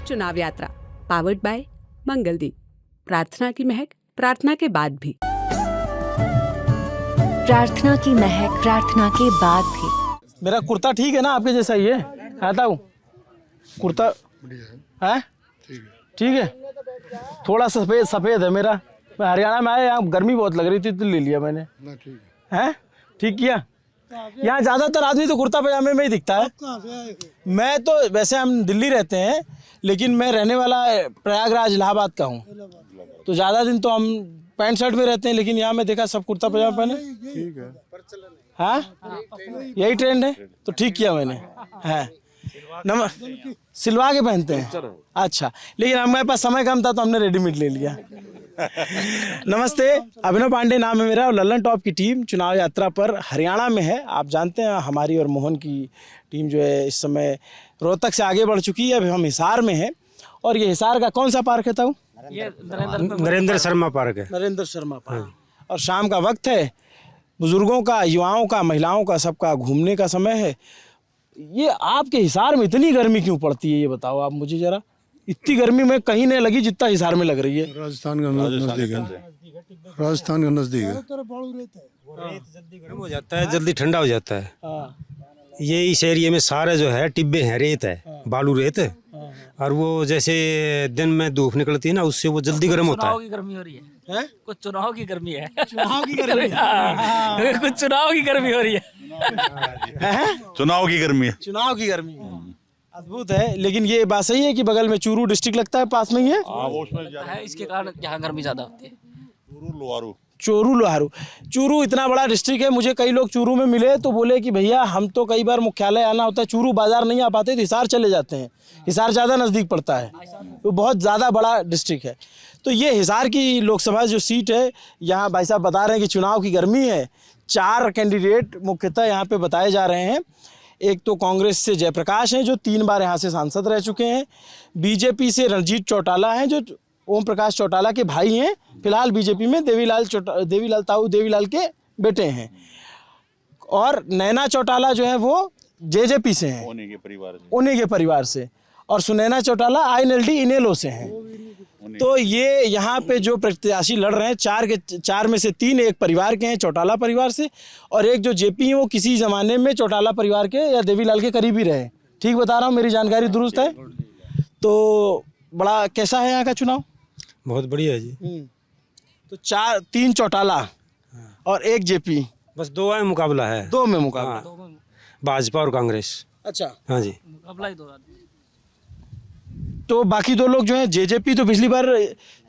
चुनाव यात्रा powered by Mangaldeep. प्रार्थना की महक प्रार्थना के बाद भी। प्रार्थना की महक प्रार्थना के बाद भी। मेरा कुर्ता ठीक है ना, आपके जैसा ही है? आता हूँ कुर्ता है ठीक है, थोड़ा सफेद सफेद है मेरा। मैं हरियाणा में आया, यहाँ गर्मी बहुत लग रही थी तो ले लिया मैंने। है ठीक किया। यहाँ ज्यादातर आदमी तो कुर्ता पैजामे में ही दिखता है। मैं तो वैसे हम दिल्ली रहते हैं, लेकिन मैं रहने वाला प्रयागराज इलाहाबाद का हूँ, तो ज़्यादा दिन तो हम पैंट शर्ट में रहते हैं, लेकिन यहाँ मैं देखा सब कुर्ता पैजामा पहने। ठीक है, हाँ यही ट्रेंड है, तो ठीक किया मैंने। है सिलवा के पहनते हैं। अच्छा, लेकिन हमारे पास समय कम था तो हमने रेडीमेड ले लिया। नमस्ते, अभिनव पांडे नाम है मेरा और लल्लन टॉप की टीम चुनाव यात्रा पर हरियाणा में है। आप जानते हैं हमारी और मोहन की टीम जो है इस समय रोहतक से आगे बढ़ चुकी है। अभी हम हिसार में हैं और ये हिसार का कौन सा पार्क है? ताऊ नरेंद्र शर्मा पार्क है। नरेंद्र शर्मा पार्क। और शाम का वक्त है, बुजुर्गों का, युवाओं का, महिलाओं का, सबका घूमने का समय है। ये आपके हिसार में इतनी गर्मी क्यों पड़ती है, ये बताओ आप मुझे जरा। इतनी गर्मी में कहीं नहीं लगी जितना हिसार में लग रही है। राजस्थान का नजदीक है, राजस्थान का नजदीक है। जल्दी गर्म हो जाता है, जल्दी ठंडा हो जाता है। ये इस एरिया में सारे जो है टिब्बे हैं, रेत है, बालू रेत है। और वो जैसे दिन में धूप निकलती है ना, उससे वो जल्दी गर्म होता है। चुनाव की गर्मी हो रही है, कुछ चुनाव की गर्मी है। चुनाव की गर्मी कुछ चुनाव की गर्मी हो रही है। चुनाव की गर्मी है, चुनाव की गर्मी अद्भुत है। लेकिन ये बात सही है कि बगल में चूरू डिस्ट्रिक्ट लगता है, पास में ही है। इसके कारण यहाँ गर्मी ज्यादा होती है। चोरू लोहारू, चूरू इतना बड़ा डिस्ट्रिक्ट है। मुझे कई लोग चूरू में मिले तो बोले कि भैया हम तो कई बार मुख्यालय आना होता है, चूरू बाजार नहीं आ पाते तो हिसार चले जाते हैं। हिसार ज़्यादा नज़दीक पड़ता है, तो बहुत ज़्यादा बड़ा डिस्ट्रिक्ट है। तो ये हिसार की लोकसभा जो सीट है, यहाँ भाई साहब बता रहे हैं कि चुनाव की गर्मी है। 4 कैंडिडेट मुख्यतः यहाँ पे बताए जा रहे हैं। एक तो कांग्रेस से जयप्रकाश हैं जो 3 बार यहाँ से सांसद रह चुके हैं। बीजेपी से रणजीत चौटाला हैं जो ओम प्रकाश चौटाला के भाई हैं, फिलहाल बीजेपी में देवीलाल ताऊ देवीलाल के बेटे हैं। और नैना चौटाला जो है वो जेजेपी से हैं, उन्हीं के परिवार से। और सुनैना चौटाला INLD इनेलो से हैं। तो ये यहाँ पे जो प्रत्याशी लड़ रहे हैं, 4 में से 3 एक परिवार के हैं, चौटाला परिवार से, और एक जो जेपी हैं वो किसी ज़माने में चौटाला परिवार के या देवीलाल के करीब ही रहे। ठीक बता रहा हूँ, मेरी जानकारी दुरुस्त है? तो बड़ा कैसा है यहाँ का चुनाव? बहुत बढ़िया है जी। तो 3 चौटाला और 1 जेपी, बस 2 में मुकाबला है। 2 में मुकाबला। हाँ, भाजपा और कांग्रेस। अच्छा, हाँ जी। मुकाबला ही 2 आदमी। तो बाकी 2 लोग जो हैं, जेजेपी तो पिछली बार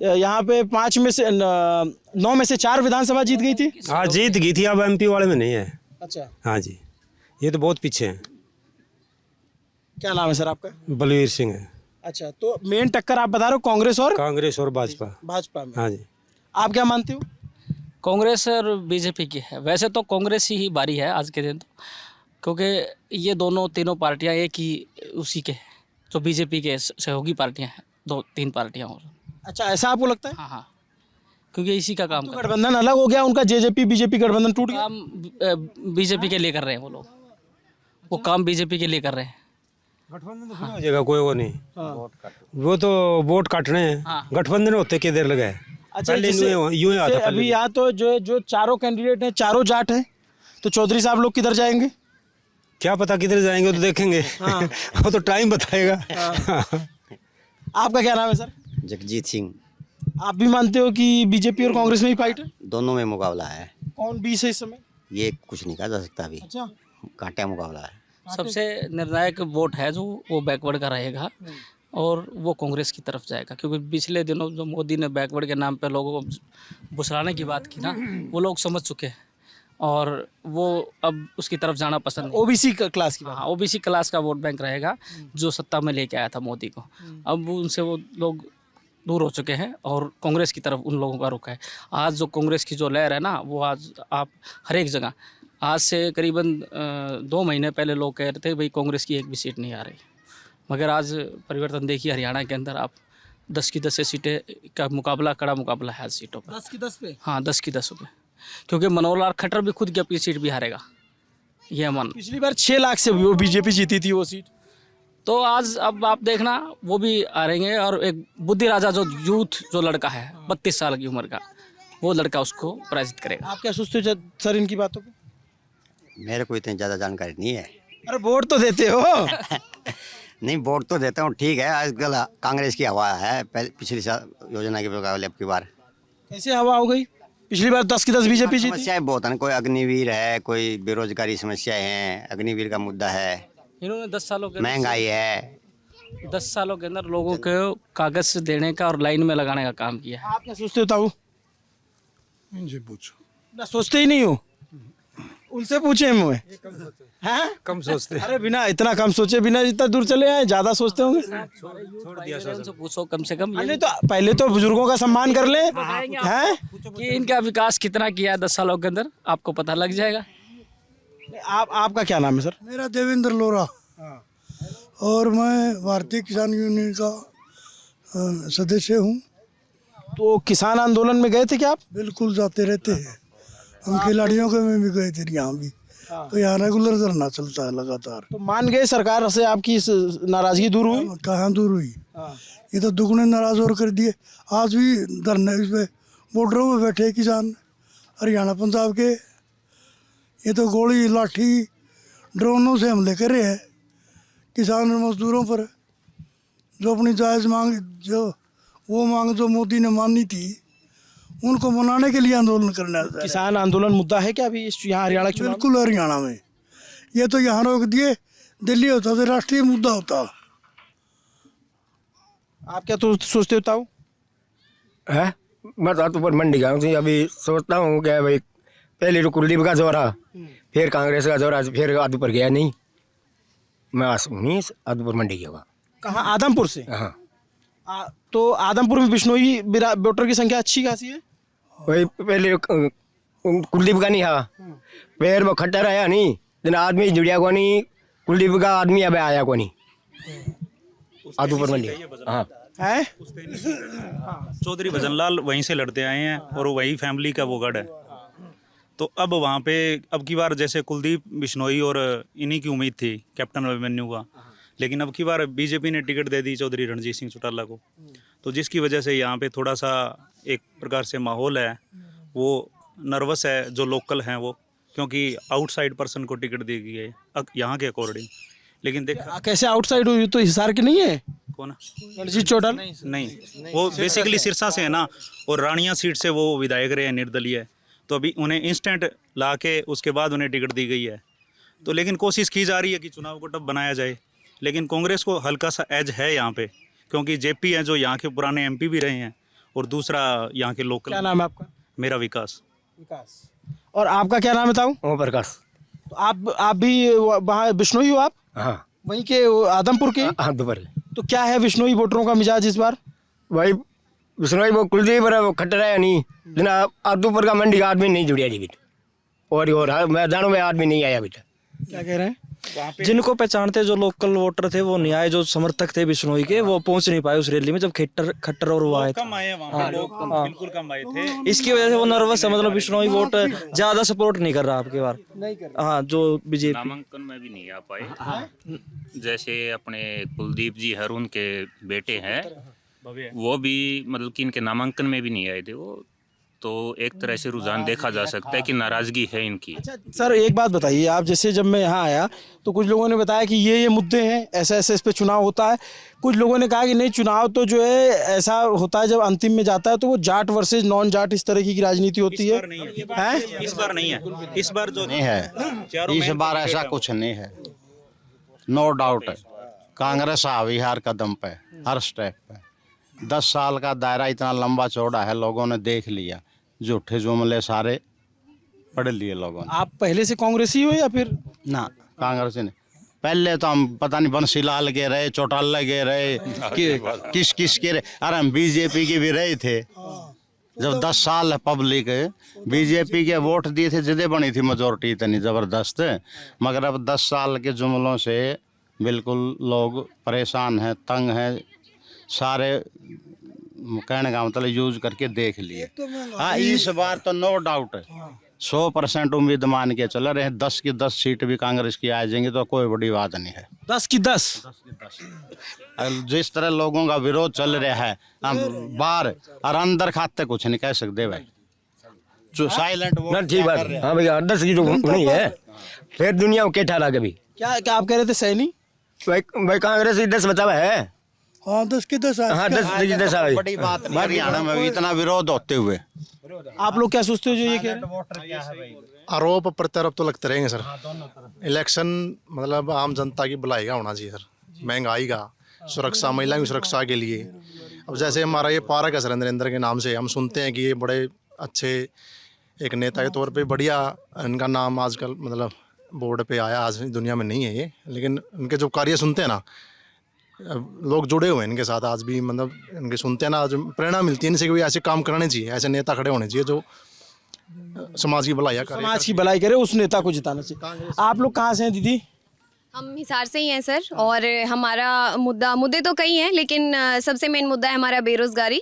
यहाँ पे 9 में से 4 विधानसभा जीत गई थी। हाँ जीत गई थी, अब MP वाले में नहीं है। अच्छा, हाँ जी, ये तो बहुत पीछे हैं। क्या नाम है सर आपका? बलवीर सिंह है। अच्छा, तो मेन टक्कर आप बता रहे हो कांग्रेस और भाजपा में। हाँ जी। आप क्या मानते हो? कांग्रेस और बीजेपी की है। वैसे तो कांग्रेस ही बारी है आज के दिन, तो क्योंकि ये तीनों पार्टियां एक ही उसी के हैं, जो बीजेपी के सहयोगी पार्टियां हैं, 2-3 पार्टियां और। अच्छा, ऐसा आपको लगता है? हाँ, क्योंकि इसी का काम तो गठबंधन अलग हो गया उनका, जेजेपी बीजेपी गठबंधन टूट गया। काम बीजेपी के लिए कर रहे हैं वो लोग, वो काम बीजेपी के लिए कर रहे हैं। गठबंधन तो हो जाएगा, कोई वो नहीं। वो तो वोट काटने हैं, गठबंधन होते के देर लगा है। अच्छा, यूं आता अभी यहाँ तो जो 4 कैंडिडेट हैं, 4 जाट हैं, तो चौधरी साहब लोग किधर जाएंगे? क्या पता किधर जाएंगे, तो देखेंगे। वो तो टाइम बताएगा। आपका क्या नाम है सर? जगजीत सिंह। आप भी मानते हो कि बीजेपी और कांग्रेस में ही फाइट है? दोनों में मुकाबला है। कौन 20 है इस समय? ये कुछ नहीं कहा जा सकता अभी। अच्छा, कांटा मुकाबला है। सबसे निर्णायक वोट है जो वो बैकवर्ड का रहेगा और वो कांग्रेस की तरफ जाएगा, क्योंकि पिछले दिनों जो मोदी ने बैकवर्ड के नाम पे लोगों को भुसलाने की बात की ना, वो लोग समझ चुके हैं और वो अब उसकी तरफ जाना पसंद नहीं। ओबीसी क्लास की बात। हाँ, ओबीसी क्लास का वोट बैंक रहेगा जो सत्ता में लेके आया था मोदी को। अब उनसे वो लोग दूर हो चुके हैं और कांग्रेस की तरफ उन लोगों का रुख है। आज जो कांग्रेस की जो लहर है ना, वो आज आप हर एक जगह, आज से करीबन 2 महीने पहले लोग कह रहे थे भाई कांग्रेस की एक भी सीट नहीं आ रही, मगर आज परिवर्तन देखिए हरियाणा के अंदर आप 10 की 10 सीटें का मुकाबला, कड़ा मुकाबला है आज सीटों पर। 10 की 10 पे? हाँ, 10 की 10 पे, क्योंकि मनोहर लाल खट्टर भी खुद की अपनी सीट भी हारेगा, ये मन। पिछली बार 6 लाख से वो बीजेपी जीती थी वो सीट। तो आज अब आप देखना वो भी आ रहेंगे, और एक बुद्धि राजा जो यूथ जो लड़का है 32 साल की उम्र का, वो लड़का उसको पराजित करेगा। आप क्या सोचते हो सर इनकी बातों पे? मेरे को इतनी ज़्यादा जानकारी नहीं है। अरे वोट तो देते हो। नहीं, वोट तो देता हूँ, ठीक है। आजकल कांग्रेस की हवा है, पिछली साल योजना के मुकाबले अब की बार। कैसे हवा हो गई? पिछली बार 10 की 10 बीजेपी जीती। समस्याएं बहुत हैं, कोई अग्निवीर है, कोई बेरोजगारी समस्याएं हैं, अग्निवीर का मुद्दा है, इन्होंने 10 सालों के महंगाई है। 10 सालों के अंदर लोगों को कागज से देने का और लाइन में लगाने का काम किया है। आप क्या सोचते हो ताऊ? इनसे पूछो। ना सोचते ही नहीं हो, उनसे पूछे मुझे। हैं? कम सोचते अरे बिना इतना कम सोचे, बिना इतना दूर चले आए, ज्यादा सोचते होंगे। उनसे पूछो कम से कम नहीं तो पहले तो बुजुर्गों का सम्मान कर ले। हैं? कि इनका विकास कितना किया है 10 सालों के अंदर, आपको पता लग जाएगा। आपका क्या नाम है सर? मेरा देवेंद्र लोरा, और मैं भारतीय किसान यूनियन का सदस्य हूँ। तो किसान आंदोलन में गए थे क्या आप? बिल्कुल जाते रहते हैं हम, खिलाड़ियों के में भी गए थे यहाँ भी। तो यहाँ रेगुलर धरना चलता है लगातार। तो मान गए सरकार से आपकी इस नाराजगी दूर हुई? कहाँ दूर हुई, ये तो दुगने नाराज और कर दिए। आज भी धरने इस पे बॉर्डरों में बैठे किसान हरियाणा पंजाब के, ये तो गोली लाठी ड्रोनों से हमले कर रहे हैं किसान और मजदूरों पर। जो अपनी जायज़ मांग, जो वो मांग जो मोदी ने मानी थी, उनको मनाने के लिए आंदोलन करना है। किसान आंदोलन मुद्दा है क्या अभी इस यहाँ हरियाणा के चुनाव? बिल्कुल हरियाणा में। ये तो यहाँ रोक दिए, दिल्ली होता तो राष्ट्रीय मुद्दा होता। आप क्या तो सोचते हो ताऊ? है मैं तो पर मंडी गया हूँ, अभी सोचता हूँ क्या भाई, पहले तो कुलदीप का जोर है, फिर कांग्रेस का जोर है, फिर आदमपुर गया नहीं। मैं आदमपुर मंडी गया हुआ। कहाँ? आदमपुर से? हाँ। तो आदमपुर में बिश्नोई वोटर की संख्या अच्छी खासी है। वही पहले कुलदीप का नहीं था, फिर वो खट्टर आया नहीं, दिन आदमी जुड़िया को नहीं, कुलदीप का आदमी अब आया को नहीं आदमपुर मंडी। हाँ है? चौधरी भजनलाल वहीं से लड़ते आए हैं और वही फैमिली का वो गढ़ है। तो अब वहाँ पे अब की बार जैसे कुलदीप बिश्नोई और इन्हीं की उम्मीद थी कैप्टन अभिमन्यु का, लेकिन अब की बार बीजेपी ने टिकट दे दी चौधरी रणजीत सिंह चौटाला को। तो जिसकी वजह से यहाँ पे थोड़ा सा एक प्रकार से माहौल है, वो नर्वस है जो लोकल हैं वो, क्योंकि आउटसाइड पर्सन को टिकट दी गई है यहाँ के अकॉर्डिंग। लेकिन देखा कैसे आउटसाइड हुई? तो हिसार की नहीं है कौन? रणजीत चौटाला नहीं, वो बेसिकली सिरसा से है ना, और रानिया सीट से वो विधायक रहे हैं निर्दलीय। तो अभी उन्हें इंस्टेंट ला के उसके बाद उन्हें टिकट दी गई है। तो लेकिन कोशिश की जा रही है कि चुनाव को टफ बनाया जाए, लेकिन कांग्रेस को हल्का सा एज है यहाँ पे, क्योंकि जेपी हैं जो यहाँ के पुराने एमपी भी रहे हैं, और दूसरा यहाँ के लोकल। क्या नाम है आपका? मेरा विकास। और आपका क्या नाम है ताऊ? ओम प्रकाश। तो आप भी वहाँ बिश्नोई हो आप? हाँ वहीं के आदमपुर के? आदमपुर। तो क्या है बिश्नोई वोटरों का मिजाज इस बार? भाई विष्णु वो कुलदीप वो खट्टर आया नहीं, दिन आदमपुर का मंडी का आदमी नहीं जुड़िया जी, और मैं जानू में आदमी नहीं आया बेटा। क्या कह रहे हैं? जिनको पहचानते जो लोकल वोटर थे वो नहीं आए, जो समर्थक थे बिश्नोई के वो पहुंच नहीं पाए उस रैली में, जब खट्टर और वो आए थे। कम आए वहाँ पे लोग, बिल्कुल कम आए थे। इसकी वजह से वो नर्वस है, मतलब बिश्नोई वोट ज्यादा सपोर्ट नहीं कर रहा आपके बार। हाँ, जो बीजेपी नामांकन में भी नहीं आ पाए। जैसे अपने कुलदीप जी हरून के बेटे हैं, वो भी मतलब कि इनके नामांकन में भी नहीं आए थे वो। तो एक तरह से रुझान देखा जा सकता है कि नाराजगी है इनकी। अच्छा सर, एक बात बताइए आप, जैसे जब मैं यहाँ आया तो कुछ लोगों ने बताया कि ये मुद्दे हैं, ऐसा ऐसे इस पे चुनाव होता है। कुछ लोगों ने कहा कि नहीं, चुनाव तो जो है ऐसा होता है जब अंतिम में जाता है तो वो जाट वर्सेस नॉन जाट इस तरह की राजनीति होती है। इस बार नहीं है। इस बार जो नहीं है, इस बार ऐसा कुछ नहीं है। नो डाउट है, कांग्रेस आविहार कदम पे हर स्टेप पे। 10 साल का दायरा इतना लंबा चौड़ा है, लोगों ने देख लिया, झूठे जुमले सारे पढ़ लिए लोगों ने। आप पहले से कांग्रेसी हो या फिर? ना, कांग्रेस नहीं। पहले तो हम पता नहीं बंसीलाल के रहे, चौटाला के रहे, किस किस के रहे। अरे हम बीजेपी के भी रहे थे। जब 10 साल पब्लिक बीजेपी के वोट दिए थे, जिदे बनी थी मेजोरिटी इतनी ज़बरदस्त। मगर अब 10 साल के जुमलों से बिल्कुल लोग परेशान हैं, तंग हैं। सारे कहने का मतलब यूज करके देख लिए। हाँ, इस बार तो नो डाउट है 100% उम्मीद मान के चल रहे हैं, 10 की 10 सीट भी कांग्रेस की आ जाएंगी तो कोई बड़ी बात नहीं है। 10 की 10। जिस तरह लोगों का विरोध चल रहा है, हम बाहर और अंदर खाते कुछ नहीं कह सकते भाई, जो साइलेंट ना ठीक बात। हाँ भैया 10 की तो नहीं है, फिर दुनिया को क्या ठहरा कभी। क्या क्या आप कह रहे थे सैनी? भाई कांग्रेस ही 10 बचा हुआ है। हाँ 10 की 10। हाँ 10 की 10 है। बड़ी बात नहीं हरियाणा में भी इतना विरोध होते हुए। आप लोग क्या सोचते हो जो ये कह रहे हैं? आरोप प्रत्यारोप तो लगते रहेंगे सर। इलेक्शन मतलब आम जनता की भलाई का होना चाहिए सर, महंगाई का, सुरक्षा, महिला की सुरक्षा के लिए। अब जैसे हमारा ये पार्क है सर नरेंद्र के नाम से, हम सुनते हैं कि ये बड़े अच्छे एक नेता के तौर पे बढ़िया, इनका नाम आजकल मतलब बोर्ड पे आया, आज दुनिया में नहीं है ये, लेकिन इनके जो कार्य सुनते हैं ना, लोग जुड़े हुए हैं इनके साथ आज भी, मतलब इनके सुनते हैं ना, आज प्रेरणा मिलती है इनसे कि भाई ऐसे काम करने चाहिए, ऐसे नेता खड़े होने चाहिए जो समाज की भलाई करे, समाज की भलाई करे, उस नेता को जिताना चाहिए। आप लोग कहाँ से हैं दीदी? हम हिसार से ही हैं सर, और हमारा मुद्दे तो कई हैं, लेकिन सबसे मेन मुद्दा है हमारा बेरोज़गारी।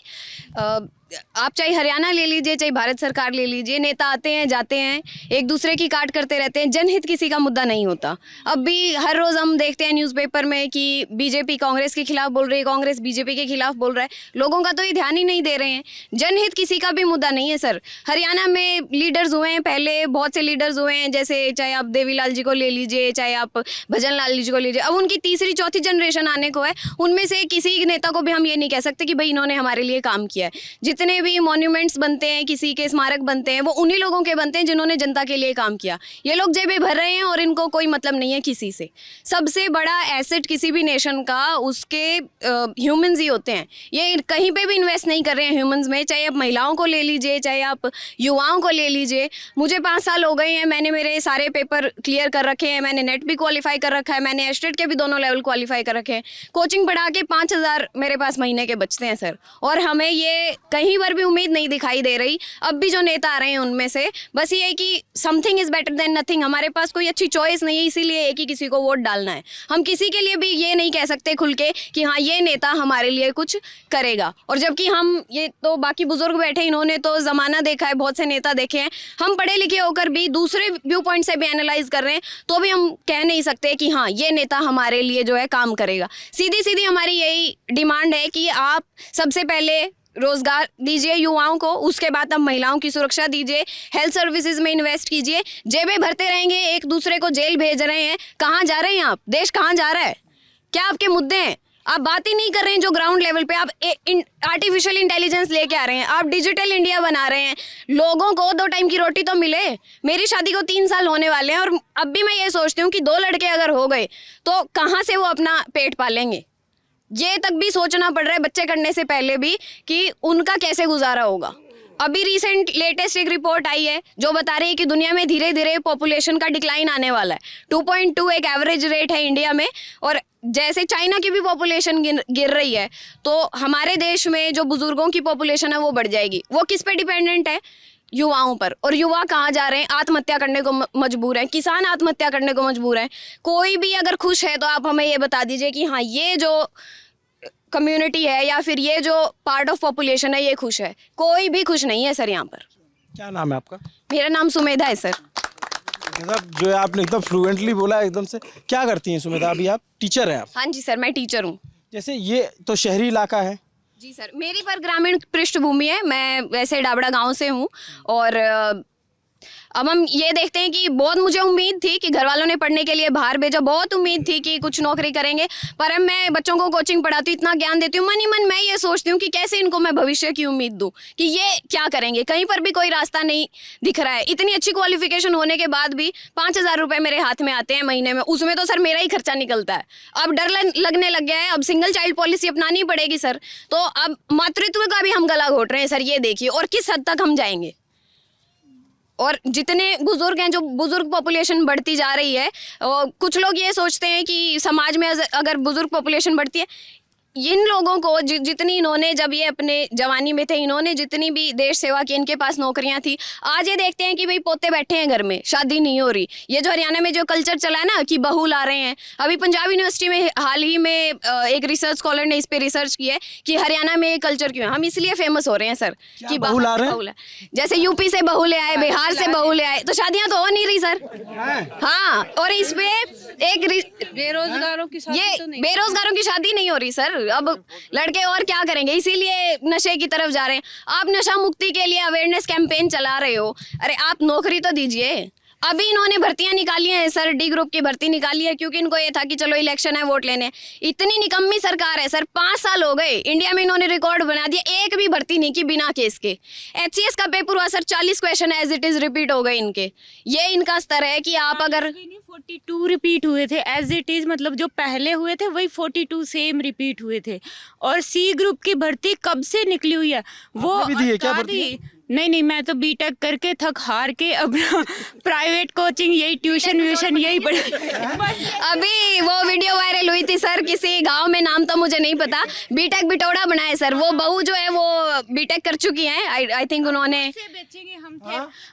आप चाहे हरियाणा ले लीजिए, चाहे भारत सरकार ले लीजिए, नेता आते हैं जाते हैं, एक दूसरे की काट करते रहते हैं, जनहित किसी का मुद्दा नहीं होता। अब भी हर रोज़ हम देखते हैं न्यूज़पेपर में कि बीजेपी कांग्रेस के खिलाफ बोल रही है, कांग्रेस बीजेपी के खिलाफ बोल रहा है, लोगों का तो ये ध्यान ही नहीं दे रहे हैं। जनहित किसी का भी मुद्दा नहीं है सर। हरियाणा में लीडर्स हुए हैं पहले, बहुत से लीडर्स हुए हैं, जैसे चाहे आप देवीलाल जी को ले लीजिए, चाहे आप भजन लाल जी को लीजिए, अब उनकी तीसरी चौथी जनरेशन आने को है, उनमें से किसी नेता को भी हम ये नहीं कह सकते कि भाई इन्होंने हमारे लिए काम किया है। जितने भी मॉन्यूमेंट्स बनते हैं, किसी के स्मारक बनते हैं, वो उन्हीं लोगों के बनते हैं जिन्होंने जनता के लिए काम किया। ये लोग जेबें भर रहे हैं और इनको कोई मतलब नहीं है किसी से। सबसे बड़ा एसेट किसी भी नेशन का उसके ह्यूमंस ही होते हैं। ये कहीं पे भी इन्वेस्ट नहीं कर रहे हैं ह्यूमंस में, चाहे आप महिलाओं को ले लीजिए, चाहे आप युवाओं को ले लीजिए। मुझे 5 साल हो गए हैं, मैंने मेरे सारे पेपर क्लियर कर रखे हैं, मैंने नेट भी क्वालिफाई कर रखा है, मैंने एस्टेट के भी दोनों लेवल क्वालिफाई कर रखे हैं। कोचिंग पढ़ा के 5,000 मेरे पास महीने के बचते हैं सर, और हमें ये कहीं पर भी उम्मीद नहीं दिखाई दे रही। अब भी जो नेता आ रहे हैं उनमें से बस ये है कि something is better than nothing. हमारे पास कोई अच्छी चॉइस नहीं है, इसीलिए एक ही किसी को वोट डालना है। हम किसी के लिए भी ये नहीं कह सकते खुल के कि हाँ ये नेता हमारे लिए कुछ करेगा। और जबकि हम ये तो बाकी बुजुर्ग बैठे, इन्होंने तो ज़माना देखा है, बहुत से नेता देखे हैं। हम पढ़े लिखे होकर भी दूसरे व्यू पॉइंट से भी एनालाइज कर रहे हैं, तो भी हम कह नहीं सकते कि हाँ ये नेता हमारे लिए जो है काम करेगा। सीधी सीधी हमारी यही डिमांड है कि आप सबसे पहले रोजगार दीजिए युवाओं को, उसके बाद अब महिलाओं की सुरक्षा दीजिए, हेल्थ सर्विसेज में इन्वेस्ट कीजिए। जेबें भरते रहेंगे, एक दूसरे को जेल भेज रहे हैं, कहाँ जा रहे हैं आप? देश कहाँ जा रहा है? क्या आपके मुद्दे हैं? आप बात ही नहीं कर रहे हैं जो ग्राउंड लेवल पे। आप आर्टिफिशियल इंटेलिजेंस लेके आ रहे हैं, आप डिजिटल इंडिया बना रहे हैं। लोगों को 2 टाइम की रोटी तो मिले। मेरी शादी को 3 साल होने वाले हैं, और अब भी मैं ये सोचती हूँ कि 2 लड़के अगर हो गए तो कहाँ से वो अपना पेट पालेंगे? ये तक भी सोचना पड़ रहा है बच्चे करने से पहले भी कि उनका कैसे गुजारा होगा। अभी रिसेंट लेटेस्ट एक रिपोर्ट आई है जो बता रही है कि दुनिया में धीरे धीरे पॉपुलेशन का डिक्लाइन आने वाला है। 2.2 एक एवरेज रेट है इंडिया में, और जैसे चाइना की भी पॉपुलेशन गिर रही है, तो हमारे देश में जो बुजुर्गों की पॉपुलेशन है वो बढ़ जाएगी। वो किस पे डिपेंडेंट है? युवाओं पर। और युवा कहाँ जा रहे हैं? आत्महत्या करने को मजबूर हैं, किसान आत्महत्या करने को मजबूर हैं। कोई भी अगर खुश है तो आप हमें ये बता दीजिए कि हाँ ये जो कम्युनिटी है या फिर ये जो पार्ट ऑफ पॉपुलेशन है ये खुश है। कोई भी खुश नहीं है सर यहाँ पर। क्या नाम है आपका? मेरा नाम सुमेधा है सर। जो है आपने एकदम फ्लुएंटली बोला एकदम से। क्या करती हैं सुमेधा? अभी आप टीचर हैं? आप? हाँ जी सर, मैं टीचर हूँ। जैसे ये तो शहरी इलाका है। जी सर, मेरी पर ग्रामीण पृष्ठभूमि है। मैं वैसे डाबड़ा गांव से हूँ, और अब हम ये देखते हैं कि बहुत मुझे उम्मीद थी कि घर वालों ने पढ़ने के लिए बाहर भेजा, बहुत उम्मीद थी कि कुछ नौकरी करेंगे, पर अब मैं बच्चों को कोचिंग पढ़ाती हूँ, इतना ज्ञान देती हूँ, मन ही मन मैं ये सोचती हूँ कि कैसे इनको मैं भविष्य की उम्मीद दूँ कि ये क्या करेंगे। कहीं पर भी कोई रास्ता नहीं दिख रहा है। इतनी अच्छी क्वालिफिकेशन होने के बाद भी 5,000 रुपये मेरे हाथ में आते हैं महीने में, उसमें तो सर मेरा ही खर्चा निकलता है। अब डर लगने लग गया है, अब सिंगल चाइल्ड पॉलिसी अपनानी पड़ेगी सर। तो अब मातृत्व का भी हम गला घोट रहे हैं सर, ये देखिए, और किस हद तक हम जाएंगे। और जितने बुजुर्ग हैं, जो बुजुर्ग पॉपुलेशन बढ़ती जा रही है, कुछ लोग ये सोचते हैं कि समाज में अगर बुजुर्ग पॉपुलेशन बढ़ती है, इन लोगों को जितनी इन्होंने, जब ये अपने जवानी में थे, इन्होंने जितनी भी देश सेवा की, इनके पास नौकरियां थी, आज ये देखते हैं कि भाई पोते बैठे हैं घर में, शादी नहीं हो रही। ये जो हरियाणा में जो कल्चर चला है ना कि बहू ला रहे हैं, अभी पंजाब यूनिवर्सिटी में हाल ही में एक रिसर्च स्कॉलर ने इस पे रिसर्च की है कि हरियाणा में ये कल्चर क्यों है। हम इसलिए फेमस हो रहे हैं सर कि बहू ला रहे हैं? बहू ला, जैसे यूपी से बहू ले आए, बिहार से बहू ले आए, तो शादियां तो हो नहीं रही सर। हाँ, और इस पे एक बेरोजगारों की शादी ये तो नहीं, बेरोजगारों की शादी नहीं हो रही सर। अब लड़के और क्या करेंगे, इसीलिए नशे की तरफ जा रहे हैं। आप नशा मुक्ति के लिए अवेयरनेस कैंपेन चला रहे हो, अरे आप नौकरी तो दीजिए। अभी इन्होंने भर्तियां निकाली हैं सर, डी ग्रुप की भर्ती निकाली है, क्योंकि इनको ये था कि चलो इलेक्शन है, वोट लेने। इतनी निकम्मी सरकार है सर, 5 साल हो गए, इंडिया में इन्होंने रिकॉर्ड बना दिया, एक भी भर्ती नहीं की बिना केस के। HCS का पेपर हुआ sir, 40 question as it is repeat हो गए इनके। ये इनका स्तर है कि आप अगर 42 रिपीट हुए थे एज इट इज, मतलब जो पहले हुए थे वही 42 सेम रिपीट हुए थे। और C ग्रुप की भर्ती कब से निकली हुई है वो भी दी है क्या भर्ती? नहीं, मैं तो बीटेक करके थक हार के अपना प्राइवेट कोचिंग, यही ट्यूशन व्यूशन यही पढ़ी। अभी वो वीडियो वायरल हुई थी सर, किसी गांव में, नाम तो मुझे नहीं पता, बीटेक बिटौड़ा बनाए सर। वो बहू जो है वो बीटेक कर चुकी हैं, आई थिंक उन्होंने।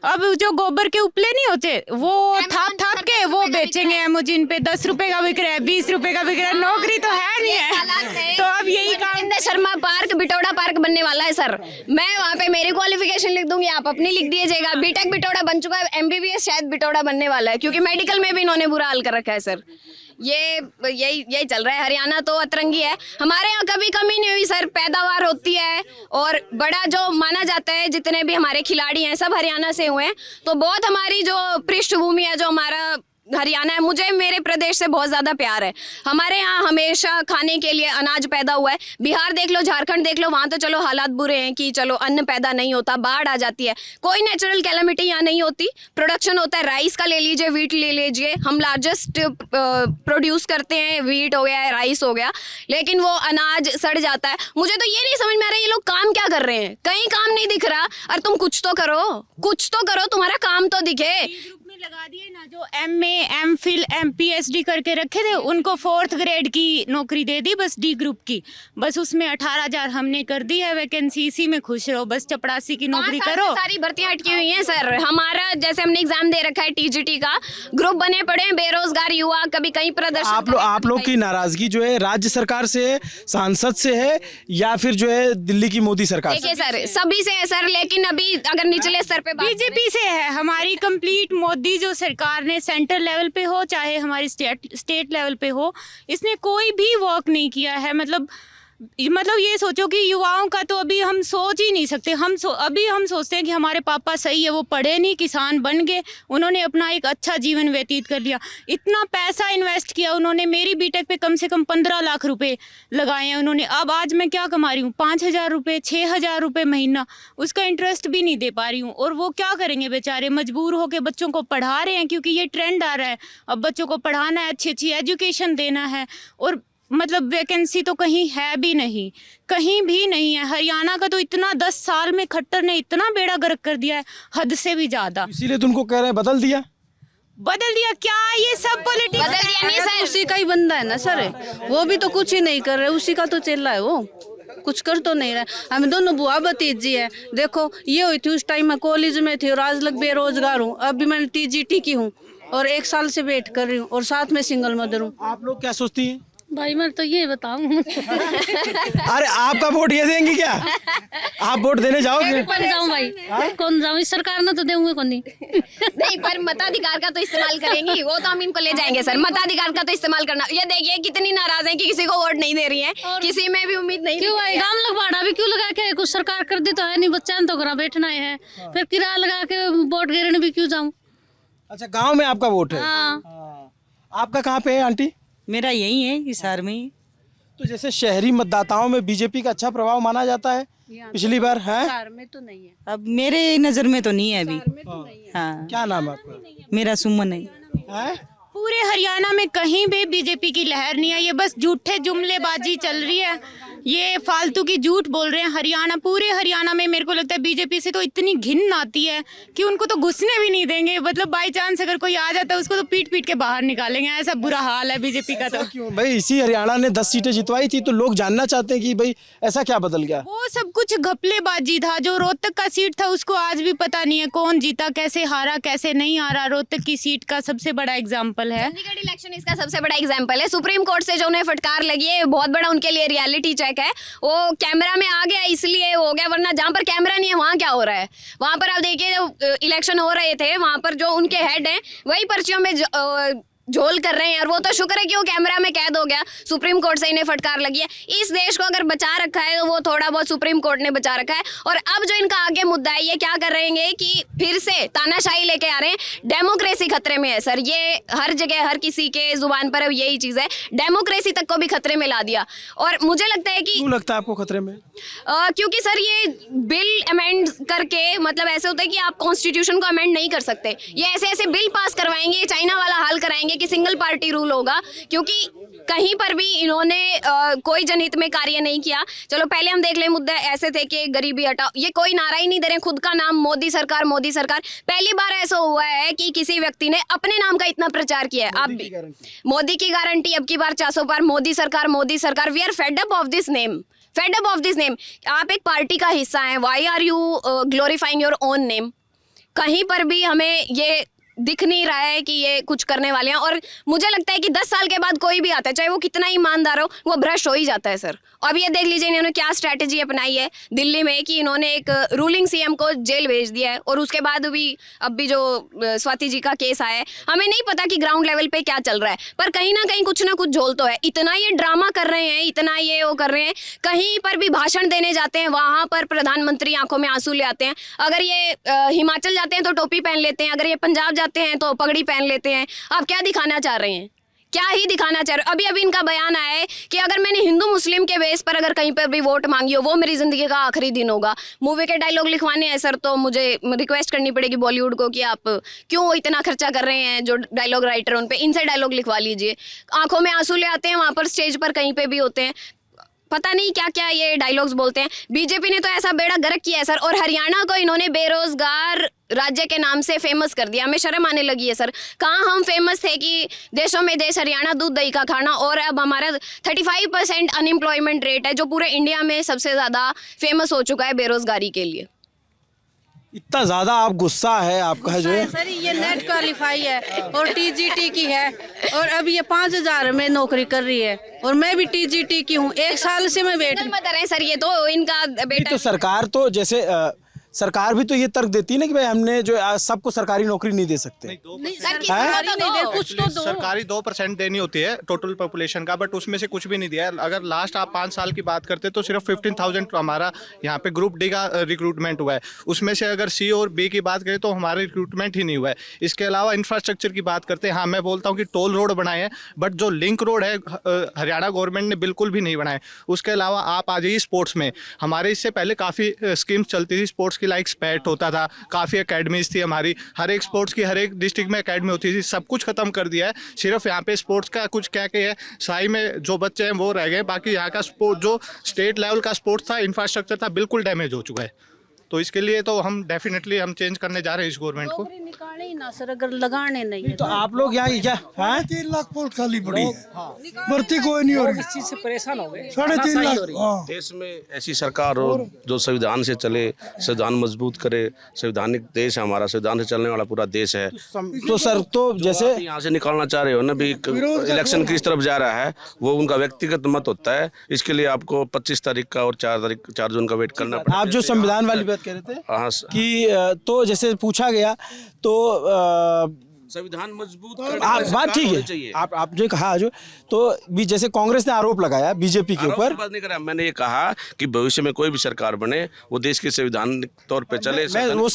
अब जो गोबर के उपले नहीं होते, वो थाप के वो बेचेंगे। मुझे इन पे 10 रुपए का बिक रहा है, 20 रुपए का बिक रहा है, नौकरी तो है नहीं है। तो अब यही काम, शर्मा पार्क बिटौड़ा पार्क बनने वाला है सर। मैं वहाँ पे मेरी क्वालिफिकेशन लिख दूंगी, आप अपनी लिख दीजिएगा। बीटेक बिटौड़ा बन चुका है, MBBS शायद बिटौड़ा बनने वाला है, क्योंकि मेडिकल में भी इन्होंने बुरा हाल कर रखा है सर। यही चल रहा है। हरियाणा तो अतरंगी है, हमारे यहाँ कभी कमी नहीं हुई सर, पैदावार होती है। और बड़ा जो माना जाता है, जितने भी हमारे खिलाड़ी हैं सब हरियाणा से हुए हैं, तो बहुत हमारी जो पृष्ठभूमि है, जो हमारा हरियाणा है, मुझे मेरे प्रदेश से बहुत ज़्यादा प्यार है। हमारे यहाँ हमेशा खाने के लिए अनाज पैदा हुआ है। बिहार देख लो, झारखंड देख लो, वहाँ तो चलो हालात बुरे हैं कि चलो अन्न पैदा नहीं होता, बाढ़ आ जाती है, कोई नेचुरल कैलेमिटी यहाँ नहीं होती। प्रोडक्शन होता है, राइस का ले लीजिए, वीट ले लीजिए, हम लार्जेस्ट प्रोड्यूस करते हैं, वीट हो गया, राइस हो गया, लेकिन वो अनाज सड़ जाता है। मुझे तो ये नहीं समझ में आ रहा ये लोग काम क्या कर रहे हैं, कहीं काम नहीं दिख रहा। और तुम कुछ तो करो, तुम्हारा काम तो दिखे। लगा दिए ना, जो MA MPhil MPhD करके रखे थे उनको 4th ग्रेड की नौकरी दे दी, बस D ग्रुप की, बस उसमें 18,000 हमने कर दी है वैकेंसी, इसी में खुश रहो, बस चपरासी की नौकरी करो। सारी भर्तियां अटकी हुई हैं सर। हमारा जैसे हमने एग्जाम दे रखा है TGT का, ग्रुप बने पड़े हैं, बेरोजगार युवा, कभी कहीं प्रदर्शन। आप लोग की नाराजगी जो है राज्य सरकार से है, सांसद से है, या फिर जो है दिल्ली की मोदी सरकार से? देखिए सर, सभी से है सर, लेकिन अभी अगर निचले स्तर पे BJP से है हमारी कंप्लीट। मोदी जो सरकार ने सेंट्रल लेवल पे हो चाहे हमारी स्टेट लेवल पे हो, इसने कोई भी वर्क नहीं किया है। मतलब ये सोचो कि युवाओं का तो अभी हम सोच ही नहीं सकते। अभी हम सोचते हैं कि हमारे पापा सही है, वो पढ़े नहीं, किसान बन गए, उन्होंने अपना एक अच्छा जीवन व्यतीत कर लिया, इतना पैसा इन्वेस्ट किया उन्होंने। मेरी बीटेक पे कम से कम 15 लाख रुपए लगाए हैं उन्होंने। अब आज मैं क्या कमा रही हूँ, 5,000 रुपये, 6,000 रुपये महीना, उसका इंटरेस्ट भी नहीं दे पा रही हूँ। और वो क्या करेंगे बेचारे, मजबूर होकर बच्चों को पढ़ा रहे हैं, क्योंकि ये ट्रेंड आ रहा है, अब बच्चों को पढ़ाना है, अच्छी अच्छी एजुकेशन देना है। और मतलब वैकेंसी तो कहीं है भी नहीं, कहीं भी नहीं है। हरियाणा का तो इतना 10 साल में खट्टर ने इतना बेड़ा गर्क कर दिया है, हद से भी ज्यादा। इसीलिए तुमको कह रहे हैं बदल दिया क्या, ये सब पॉलिटिक्स बदल दिया नहीं सर। उसी का ही बंदा है ना सर, वो भी तो कुछ ही नहीं कर रहे, उसी का तो चेला है, वो कुछ कर तो नहीं रहा। हम दोनों बुआ भतीजी है। देखो ये हुई थी उस टाइम मैं कॉलेज में थी और आज लग बेरोजगार हूँ। अभी मैं TGT की हूँ और 1 साल से वेट कर रही हूँ और साथ में सिंगल मदर हूँ। आप लोग क्या सोचती हैं? भाई मैं तो ये बताऊं अरे आपका वोट ये देंगे क्या? आप वोट देने जाओगे? कौन जाऊं भाई, कौन जाऊं, इस सरकार ने तो देंगे कौन नहीं, पर मताधिकार का तो इस्तेमाल करेंगी, वो तो हम इनको ले जाएंगे सर। मताधिकार का तो इस्तेमाल करना। ये देखिए कितनी नाराज हैं कि किसी को वोट नहीं दे रही है, किसी में भी उम्मीद नहीं। क्यों भाई, गांव लग भाड़ा भी क्यों लगा के, कुछ सरकार कर दी तो है नहीं, बच्चा तो घर बैठना है, फिर किराया लगा के वोट गिरने भी क्यों जाऊं। अच्छा, गाँव में आपका वोट है? आपका कहाँ पे है आंटी? मेरा यही है, हिसार में ही। तो जैसे शहरी मतदाताओं में बीजेपी का अच्छा प्रभाव माना जाता है पिछली बार, है? हिसार में तो नहीं है, अब मेरे नजर में तो नहीं है अभी। हाँ, क्या नाम है आपका? मेरा सुमन है। पूरे हरियाणा में कहीं भी बीजेपी की लहर नहीं है, ये बस झूठे जुमलेबाजी चल रही है। ये फालतू की झूठ बोल रहे हैं। हरियाणा, पूरे हरियाणा में मेरे को लगता है बीजेपी से तो इतनी घिन आती है कि उनको तो घुसने भी नहीं देंगे। मतलब बाई चांस अगर कोई आ जाता है उसको तो पीट पीट के बाहर निकालेंगे, ऐसा बुरा हाल है बीजेपी का। तो क्यों भाई, इसी हरियाणा ने 10 सीटें जितवाई थी, तो लोग जानना चाहते हैं कि भाई ऐसा क्या बदल गया। वो सब कुछ घपलेबाजी था। जो रोहतक का सीट था उसको आज भी पता नहीं है कौन जीता, कैसे हारा, कैसे नहीं हारा। रोहतक की सीट का सबसे बड़ा एग्जाम्पल है। चंडीगढ़ इलेक्शन इसका सबसे बड़ा एग्जाम्पल है। सुप्रीम कोर्ट से जो उन्हें फटकार लगी है बहुत बड़ा उनके लिए रियलिटी चेक है। वो कैमरा में आ गया इसलिए हो गया, वरना जहाँ पर कैमरा नहीं है वहाँ क्या हो रहा है। वहाँ पर आप देखिए जो इलेक्शन हो रहे थे वहाँ पर जो उनके हेड हैं वही पर्चियों में झोल कर रहे हैं, और वो तो शुक्र है कि वो कैमरा में कैद हो गया। सुप्रीम कोर्ट से इन्हें फटकार लगी है। इस देश को अगर बचा रखा है तो वो थोड़ा बहुत सुप्रीम कोर्ट ने बचा रखा है। और अब जो इनका आगे मुद्दा है, ये क्या कर रहे हैं कि फिर से तानाशाही लेके आ रहे हैं। डेमोक्रेसी खतरे में है सर। ये हर जगह हर किसी के जुबान पर अब यही चीज़ है। डेमोक्रेसी तक को भी खतरे में ला दिया। और मुझे लगता है कि क्यों लगता है आपको खतरे में? क्योंकि सर ये बिल अमेंड करके, मतलब ऐसे होता है कि आप कॉन्स्टिट्यूशन को अमेंड नहीं कर सकते। ये ऐसे ऐसे बिल पास करवाएंगे, चाइना वाला हाल कराएंगे कि सिंगल पार्टी रूल होगा, क्योंकि कहीं पर भी इन्होंने कोई जनहित में कार्य नहीं किया। चलो पहले हम देख ले, मुद्दे ऐसे थे कि गरीबी हटाओ, ये कोई नारा ही नहीं दे रहे, खुद का नाम मोदी सरकार मोदी सरकार। पहली बार ऐसा हुआ है कि किसी व्यक्ति ने अपने नाम का इतना प्रचार किया है। आप मोदी की गारंटी, अब की बार 400 बार मोदी सरकार मोदी सरकार। We are fed up of this name, fed up of this name. आप एक पार्टी का हिस्सा हैं, why are you glorifying your own name? कहीं पर भी हमें ये दिख नहीं रहा है कि ये कुछ करने वाले हैं। और मुझे लगता है कि 10 साल के बाद कोई भी आता है, चाहे वो कितना ईमानदार हो, वो भ्रष्ट हो ही जाता है सर। अब ये देख लीजिए इन्होंने क्या स्ट्रैटेजी अपनाई है दिल्ली में, कि इन्होंने एक रूलिंग सीएम को जेल भेज दिया है। और उसके बाद भी अब भी जो स्वाति जी का केस आया है, हमें नहीं पता कि ग्राउंड लेवल पे क्या चल रहा है, पर कहीं ना कहीं कुछ ना कुछ झोल तो है। इतना ये ड्रामा कर रहे हैं, इतना ये वो कर रहे हैं। कहीं पर भी भाषण देने जाते हैं वहाँ पर प्रधानमंत्री आंखों में आंसू ले आते हैं। अगर ये हिमाचल जाते हैं तो टोपी पहन लेते हैं, अगर ये पंजाब जाते हैं तो पगड़ी पहन लेते हैं। आप क्या दिखाना चाह रहे हैं? क्या ही दिखाना चाह रहे हो? अभी इनका बयान आया है कि अगर मैंने हिंदू मुस्लिम के बेस पर अगर कहीं पर भी वोट मांगी हो, वो मेरी जिंदगी का आखिरी दिन होगा। मूवी के डायलॉग लिखवाने हैं सर, तो मुझे रिक्वेस्ट करनी पड़ेगी बॉलीवुड को कि आप क्यों इतना खर्चा कर रहे हैं, जो डायलॉग राइटर उन पे इनसे डायलॉग लिखवा लीजिए। आंखों में आंसू ले आते हैं, वहाँ पर स्टेज पर कहीं पे भी होते हैं, पता नहीं क्या क्या ये डायलॉग्स बोलते हैं। बीजेपी ने तो ऐसा बेड़ा गर्क किया है सर। और हरियाणा को इन्होंने बेरोजगार राज्य के नाम से फेमस कर दिया। हमें शर्म आने लगी है सर। कहाँ हम फेमस थे कि देशों में देश हरियाणा दूध दही का खाना, और अब हमारा 35% अनएम्प्लॉयमेंट रेट है, जो पूरे इंडिया में सबसे ज़्यादा फेमस हो चुका है बेरोजगारी के लिए। इतना ज़्यादा आप गुस्सा है आपका जो है सर, ये नेट क्वालिफाई है और टीजीटी की है, और अब ये 5000 में नौकरी कर रही है, और मैं भी टीजीटी की हूँ। 1 साल से मैं वेट मत रहे सर, ये तो इनका बेटा। तो सरकार तो जैसे सरकार भी तो ये तर्क देती है ना कि भाई हमने जो सबको सरकारी नौकरी नहीं दे सकते। सरकारी 2% देनी होती है टोटल पॉपुलेशन का, बट उसमें से कुछ भी नहीं दिया है। अगर लास्ट आप 5 साल की बात करते तो सिर्फ 15,000 हमारा यहाँ पे ग्रुप डी का रिक्रूटमेंट हुआ है। उसमें से अगर सी और बी की बात करें तो हमारा रिक्रूटमेंट ही नहीं हुआ है। इसके अलावा इंफ्रास्ट्रक्चर की बात करते हैं, हाँ मैं बोलता हूँ कि टोल रोड बनाए हैं, बट जो लिंक रोड है हरियाणा गवर्नमेंट ने बिल्कुल भी नहीं बनाए। उसके अलावा आप आ जाइए स्पोर्ट्स में, हमारे इससे पहले काफ़ी स्कीम्स चलती थी स्पोर्ट्स की, लाइक स्पैट होता था, काफ़ी एकेडमीज थी हमारी, हर एक स्पोर्ट्स की हर एक डिस्ट्रिक्ट में एकेडमी होती थी। सब कुछ खत्म कर दिया है। सिर्फ यहाँ पे स्पोर्ट्स का कुछ क्या है, साई में जो बच्चे हैं वो रह गए, बाकी यहाँ का स्पोर्ट जो स्टेट लेवल का स्पोर्ट्स था, इंफ्रास्ट्रक्चर था, बिल्कुल डैमेज हो चुका है। तो इसके लिए तो हम डेफिनेटली हम चेंज करने जा रहे हैं इस गवर्नमेंट को। निकाले ही ना सर, अगर लगाने नहीं तो आप लोग यहाँ क्या 3 लाख पोस्ट खाली पड़ी है, भर्ती कोई नहीं हो रही। इस चीज से परेशान हो गए। 3.5 लाख। देश में ऐसी सरकार हो जो संविधान से चले, संविधान मजबूत करे। संवैधानिक देश है हमारा, संविधान से चलने वाला पूरा देश है। तो सर तो जैसे यहाँ से निकालना चाह रहे हो ना, भी इलेक्शन किस तरफ जा रहा है वो उनका व्यक्तिगत मत होता है। इसके लिए आपको 25 तारीख का और 4 जून का वेट करना पड़ेगा। आप जो संविधान वाली बात कह रहे थे कि तो जैसे पूछा गया तो संविधान मजबूत बात ठीक है, आप जो कहा जो तो भी जैसे कांग्रेस ने आरोप लगाया बीजेपी के ऊपर। बात नहीं करा, मैंने ये कहा कि भविष्य में कोई भी सरकार बने वो देश के संविधानिक तौर पे चले। मैं वो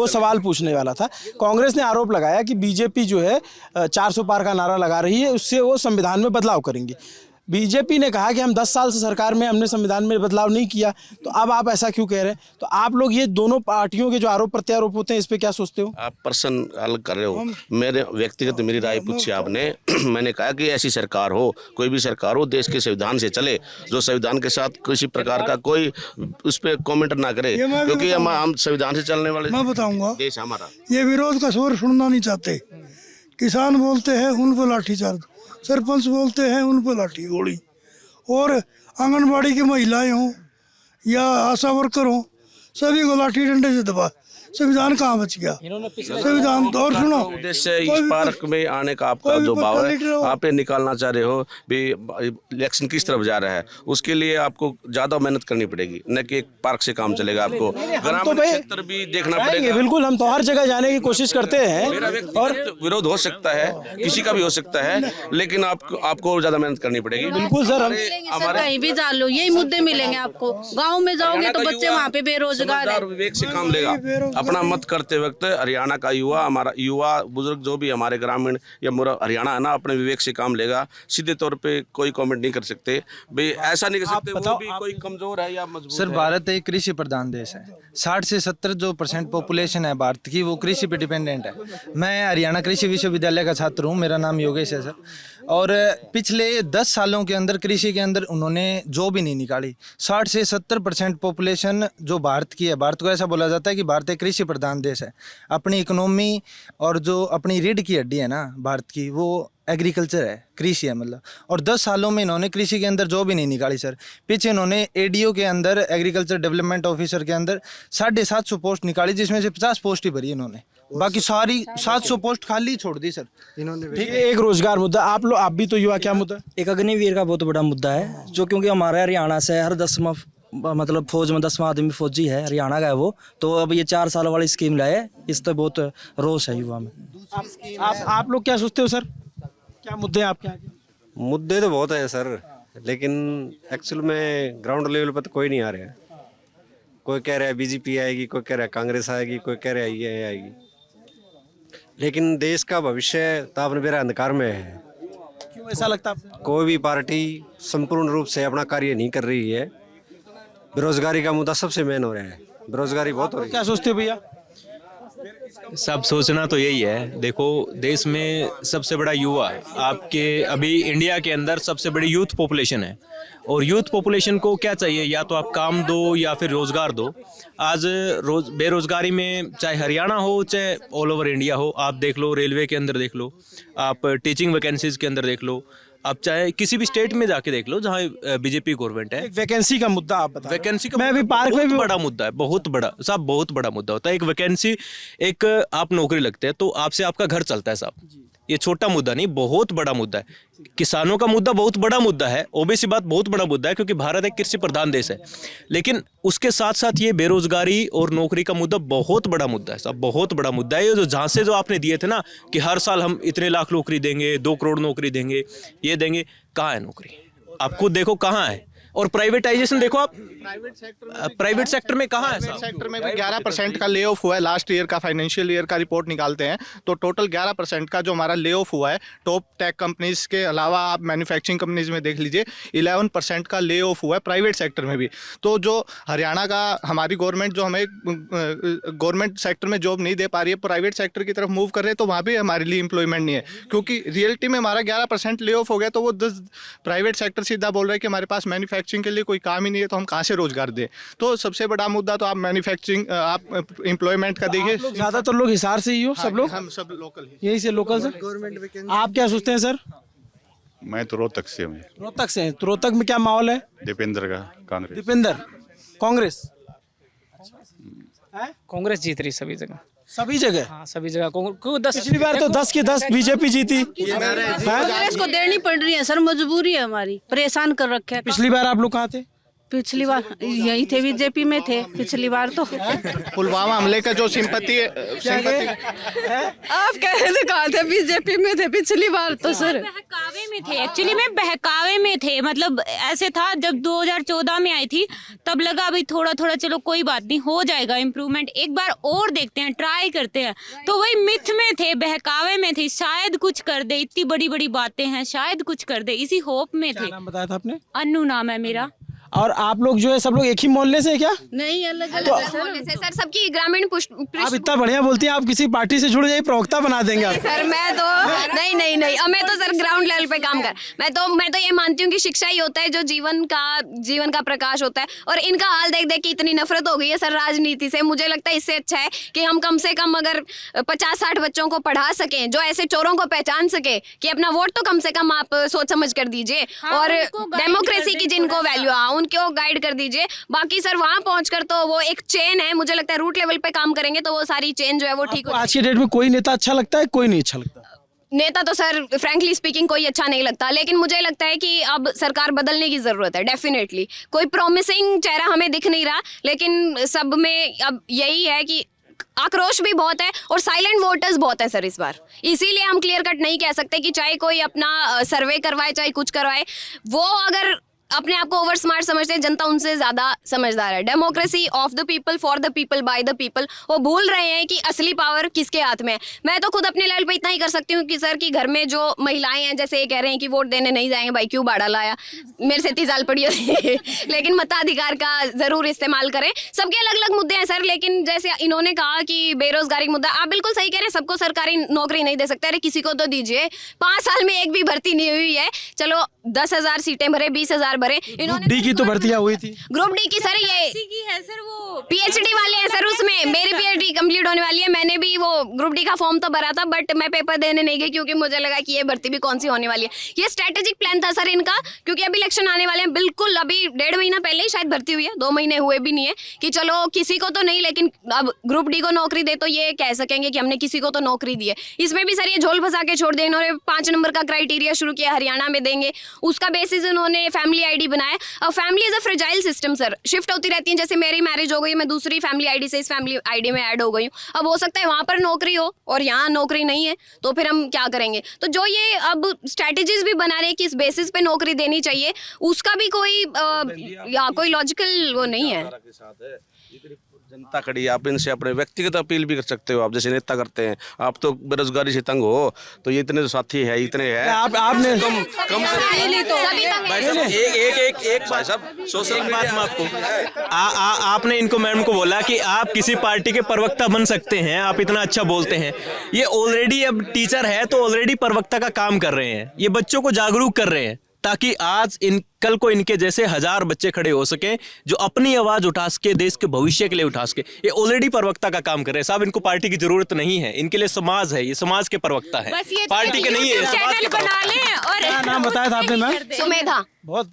सवाल पूछने वाला था। कांग्रेस ने आरोप लगाया कि बीजेपी जो है 400 पार का नारा लगा रही है, उससे वो संविधान में बदलाव करेंगे। बीजेपी ने कहा कि हम 10 साल से सरकार में, हमने संविधान में बदलाव नहीं किया, तो अब आप ऐसा क्यों कह रहे हैं? तो आप लोग ये दोनों पार्टियों के जो आरोप प्रत्यारोप होते हैं, इस पे क्या सोचते हो? आप पर्सन अलग कर रहे हो, मेरे व्यक्तिगत मेरी राय पूछी आपने। मैंने कहा कि ऐसी सरकार हो, कोई भी सरकार हो, देश के संविधान से चले, जो संविधान के साथ किसी प्रकार का कोई उस पर कॉमेंट ना करे, क्योंकि हम संविधान से चलने वाले मैं बताऊंगा, देश हमारा। ये विरोध का स्वर सुनना नहीं चाहते। किसान बोलते हैं उन पर लाठीचार्ज, सरपंच बोलते हैं उन पर लाठी गोली, और आंगनबाड़ी की महिलाएं हों या आशा वर्कर हों, सभी को लाठी डंडे से दबा। संविधान कहाँ बच गया? संविधान तो, और सुनो, उद्देश्य इस पार्क में आने का आपका जो भाव है, आप ये निकालना चाह रहे हो भी इलेक्शन किस तरफ जा रहा है, उसके लिए आपको ज्यादा मेहनत करनी पड़ेगी, न कि एक पार्क से काम चलेगा। आपको ग्रामीण क्षेत्र भी देखना पड़ेगा। बिल्कुल, हम तो हर जगह जाने की कोशिश करते हैं, और विरोध हो सकता है, किसी का भी हो सकता है, लेकिन आपको ज्यादा मेहनत करनी पड़ेगी। बिल्कुल सर, हम कहीं भी जा लो यही मुद्दे मिलेंगे आपको। गाँव में जाओगे तो बच्चे वहाँ पे बेरोजगार है। विवेक से काम लेगा। अपना मत करते वक्त हरियाणा का युवा, हमारा युवा बुजुर्ग जो भी हमारे ग्रामीण या पूरा हरियाणा है ना, अपने विवेक से काम लेगा। सीधे तौर पे कोई कमेंट नहीं कर सकते भाई, ऐसा नहीं कर सकते वो भी कोई कमजोर है या मजबूत सर, भारत एक कृषि प्रधान देश है। 60 से 70% पॉपुलेशन है भारत की, वो कृषि पे डिपेंडेंट है। मैं हरियाणा कृषि विश्वविद्यालय का छात्र हूँ, मेरा नाम योगेश है सर। और पिछले 10 सालों के अंदर कृषि के अंदर उन्होंने जॉब ही नहीं निकाली। 60 से 70% पॉपुलेशन जो भारत की है, भारत को ऐसा बोला जाता है कि भारत एक कृषि प्रधान देश है। अपनी इकोनॉमी और जो अपनी रीढ़ की हड्डी है ना भारत की, वो एग्रीकल्चर है, कृषि है मतलब। और 10 सालों में इन्होंने कृषि के अंदर जॉब ही नहीं निकाली सर। पीछे इन्होंने एडीओ के अंदर, एग्रीकल्चर डेवलपमेंट ऑफिसर के अंदर 750 पोस्ट निकाली, जिसमें से 50 पोस्ट ही भरी इन्होंने, बाकी सारी 700 पोस्ट खाली छोड़ दी सर इन्होंने। ठीक है, एक रोजगार मुद्दा। आप भी तो युवा, क्या मुद्दा? एक अग्निवीर का बहुत बड़ा मुद्दा है, जो क्योंकि हमारे हरियाणा से हर 10वां मतलब फौज में 10वां आदमी फौजी है, हरियाणा का है वो। तो अब ये 4 साल वाली स्कीम लाए, इस तो बहुत रोष है युवा में। आप लोग क्या सोचते हो सर? क्या मुद्दे हैं आपके आगे? मुद्दे तो बहुत हैं सर, लेकिन एक्चुअल में ग्राउंड लेवल पर तो कोई नहीं आ रहा है। कोई कह रहा है बीजेपी आएगी, कोई कह रहा है कांग्रेस आएगी, कोई कह रहा है ये आएगी, लेकिन देश का भविष्य ताप मेरा अंधकार में है। क्यों ऐसा लगता है? कोई भी पार्टी संपूर्ण रूप से अपना कार्य नहीं कर रही है। बेरोजगारी का मुद्दा सबसे मेन हो रहा है, बेरोजगारी बहुत हो रही है। क्या सोचते हो भैया? सब सोचना तो यही है। देखो, देश में सबसे बड़ा युवा, आपके अभी इंडिया के अंदर सबसे बड़ी यूथ पॉपुलेशन है, और यूथ पॉपुलेशन को क्या चाहिए? या तो आप काम दो या फिर रोज़गार दो। आज बेरोज़गारी में चाहे हरियाणा हो चाहे ऑल ओवर इंडिया हो, आप देख लो, रेलवे के अंदर देख लो, आप टीचिंग वैकेंसीज़ के अंदर देख लो, आप चाहे किसी भी स्टेट में जाके देख लो जहाँ बीजेपी गवर्नमेंट है। वैकेंसी का मुद्दा आप बताओ। वैकेंसी का मैं अभी पार्क में भी बड़ा मुद्दा है, बहुत बड़ा साहब, बहुत बड़ा मुद्दा होता है। एक वैकेंसी, एक आप नौकरी लगते हैं तो आपसे आपका घर चलता है साहब। ये छोटा मुद्दा नहीं, बहुत बड़ा मुद्दा है। किसानों का मुद्दा बहुत बड़ा मुद्दा है, ओबीसी बात बहुत बड़ा मुद्दा है, क्योंकि भारत एक कृषि प्रधान देश है। लेकिन उसके साथ साथ ये बेरोजगारी और नौकरी का मुद्दा बहुत बड़ा मुद्दा है साहब, बहुत बड़ा मुद्दा है। ये जो झांसे जो आपने दिए थे ना कि हर साल हम इतने लाख नौकरी देंगे, 2 करोड़ नौकरी देंगे, ये देंगे, कहाँ है नौकरी? आप खुद देखो कहाँ है। और प्राइवेटाइजेशन देखो आप, प्राइवेट सेक्टर में कहाँ है? प्राइवेट सेक्टर में भी 11% का ले ऑफ हुआ है। लास्ट ईयर का फाइनेंशियल ईयर का रिपोर्ट निकालते हैं तो टोटल 11% का जो हमारा ले ऑफ हुआ है। टॉप टेक कंपनीज के अलावा आप मैन्युफैक्चरिंग कंपनीज में देख लीजिए, 11% का ले ऑफ हुआ है प्राइवेट सेक्टर में भी। तो जो हरियाणा का हमारी गवर्नमेंट जो हमें गवर्नमेंट सेक्टर में जॉब नहीं दे पा रही है, प्राइवेट सेक्टर की तरफ मूव कर रहे हैं, तो वहाँ भी हमारे लिए एम्प्लॉयमेंट नहीं है, क्योंकि रियलिटी में हमारा 11% ले ऑफ हो गया। तो वो 10 प्राइवेट सेक्टर सीधा बोल रहा है कि हमारे पास मैन्युफैक्चरिंग के लिए कोई काम ही नहीं है, तो हम कहाँ से रोजगार दें? तो सबसे बड़ा मुद्दा तो आप मैन्युफैक्चरिंग, आप एम्प्लॉयमेंट का देखिए। ज्यादातर लोग हिसार से ही हो, सब लोग? हम सब लोकल यही से लोकल से। आप क्या सोचते हैं सर? मैं तो रोहतक से हूँ। रोहतक से हैं, तो रोहतक में क्या माहौल है? दीपेंद्र का कांग्रेस। दीपेंद्र कांग्रेस? कांग्रेस जीत रही सभी जगह, सभी जगह। हाँ सभी जगह। पिछली बार तो 10 की 10 बीजेपी जीती। कांग्रेस को देनी पड़ रही है सर, मजबूरी है हमारी, परेशान कर रखे हैं। पिछली बार आप लोग कहाँ थे? पिछली बार यही थे, बीजेपी में थे पिछली बार तो। पुलवामा हमले का जो सिंपैथी आप कह रहे थे कहाँ थे, बीजेपी में थे पिछली बार तो सर। बहकावे में थे, एक्चुअली में बहकावे में थे। मतलब ऐसे था, जब 2014 में आई थी तब लगा अभी थोड़ा थोड़ा चलो कोई बात नहीं, हो जाएगा इम्प्रूवमेंट, एक बार और देखते हैं, ट्राई करते हैं। तो वही मिथ में थे, बहकावे में थे, शायद कुछ कर दे, इतनी बड़ी बड़ी बातें हैं, शायद कुछ कर दे, इसी होप में थे। नाम बताया था आपने? अन्नू नाम है मेरा। और आप लोग जो है सब लोग एक ही मोहल्ले से है क्या? नहीं, अलग अलग सर, सबकी ग्रामीण आप इतना बढ़िया बोलती हैं, आप किसी पार्टी से जुड़ जाइए, प्रवक्ता बना देंगे आप। सर मैं तो नहीं, मैं तो सर ग्राउंड लेवल पे काम कर, मैं तो ये मानती हूँ कि शिक्षा ही होता है जो जीवन का प्रकाश होता है। और इनका हाल देख देख के इतनी नफरत हो गई है सर राजनीति से। मुझे लगता है इससे अच्छा है कि हम कम से कम अगर 50-60 बच्चों को पढ़ा सकें, जो ऐसे चोरों को पहचान सके, कि अपना वोट तो कम से कम आप सोच समझ कर दीजिए। और डेमोक्रेसी की जिनको वैल्यू उनको गाइड कर दीजिए। बाकी सर वहां पहुंचकर तो वो एक चेन है, मुझे लगता है रूट लेवल पे काम करेंगे तो वो सारी चेन जो है वो ठीक हो। आज की डेट में कोई नेता अच्छा लगता है, कोई नहीं अच्छा लगता? नेता तो सर फ्रैंकली स्पीकिंग कोई अच्छा नहीं लगता, लेकिन मुझे लगता है कि अब सरकार बदलने की जरूरत है डेफिनेटली। कोई प्रॉमिसिंग चेहरा हमें दिख नहीं रहा, लेकिन सब में अब यही है कि आक्रोश भी बहुत है और साइलेंट वोटर्स बहुत है सर इस बार। इसीलिए हम क्लियर कट नहीं कह सकते कि चाहे कोई अपना सर्वे करवाए, चाहे कुछ करवाए, वो अगर अपने आप को ओवर स्मार्ट समझते हैं, जनता उनसे ज्यादा समझदार है। Democracy of the people, for the people, by the people. वो भूल रहे हैं कि असली पावर किसके हाथ में है। मैं तो खुद अपने लेवल पे इतना ही कर सकती हूँ कि सर कि घर में जो महिलाएं हैं, जैसे ये कह रहे हैं कि वोट देने नहीं जाएंगे, भाई क्यों बाड़ा लाया, मेरे से 30 साल पड़ी होती लेकिन मताधिकार का जरूर इस्तेमाल करें। सबके अलग अलग मुद्दे हैं सर, लेकिन जैसे इन्होंने कहा कि बेरोजगारी मुद्दा, आप बिल्कुल सही कह रहे हैं, सबको सरकारी नौकरी नहीं दे सकते। अरे किसी को तो दीजिए। 5 साल में एक भी भर्ती नहीं हुई है, चलो 10,000 सीटें भरे, 20,000 भरे। इन्होंने डी की तो भर्तियां हुई थी, ग्रुप डी की सर, ये है सर, वो पीएचडी वाले हैं सर उसमें। मेरी पीएचडी कंप्लीट होने वाली है, मैंने भी वो ग्रुप डी का फॉर्म तो भरा था, बट मैं पेपर देने नहीं गई क्योंकि मुझे लगा कि ये भर्ती भी कौन सी होने वाली है। ये स्ट्रेटेजिक प्लान था सर इनका, क्योंकि अभी इलेक्शन आने वाले हैं। बिल्कुल अभी 1.5 महीना पहले ही शायद भर्ती हुई है, 2 महीने हुए भी नहीं है, कि चलो किसी को तो नहीं, लेकिन अब ग्रुप डी को नौकरी दे तो ये कह सकेंगे कि हमने किसी को तो नौकरी दी है। इसमें भी सर ये झोल फंसा के छोड़ दिया इन्होंने। 5 नंबर का क्राइटेरिया शुरू किया, हरियाणा में देंगे, उसका बेसिस उन्होंने फैमिली आईडी बनाया। अब family is a fragile system sir, shift होती रहती है। जैसे मेरी मैरिज हो गई, मैं दूसरी फैमिली आईडी से इस फैमिली आईडी में ऐड हो गई हूँ। अब हो सकता है वहां पर नौकरी हो और यहाँ नौकरी नहीं है, तो फिर हम क्या करेंगे? तो जो ये अब स्ट्रैटेजीज भी बना रहे हैं कि इस बेसिस पे नौकरी देनी चाहिए, उसका भी कोई कोई लॉजिकल वो नहीं है। जनता खड़ी है, आप इनसे अपने व्यक्तिगत अपील भी कर सकते हो, आप जैसे नेता करते हैं। आप तो बेरोजगारी से तंग हो, तो ये इतने साथी है, इतने हैं, आपने कम एक भाई साहब सोशल मीडिया में आपको आपने इनको मैडम को बोला कि आप किसी पार्टी के प्रवक्ता बन सकते हैं, आप इतना अच्छा बोलते हैं। ये ऑलरेडी अब टीचर है तो ऑलरेडी प्रवक्ता का काम कर रहे हैं, ये बच्चों को जागरूक कर रहे हैं, ताकि आज कल को इनके जैसे 1000 बच्चे खड़े हो सके जो अपनी आवाज उठा सके, देश के भविष्य के लिए उठा सके। ये ऑलरेडी प्रवक्ता का काम कर रहे हैं साहब। इनको पार्टी की जरूरत नहीं है, इनके लिए समाज है, ये समाज के प्रवक्ता है, पार्टी के नहीं है, समाज के प्रवक्ता। क्या नाम बताया था आपने मैम? सुमेधा। बहुत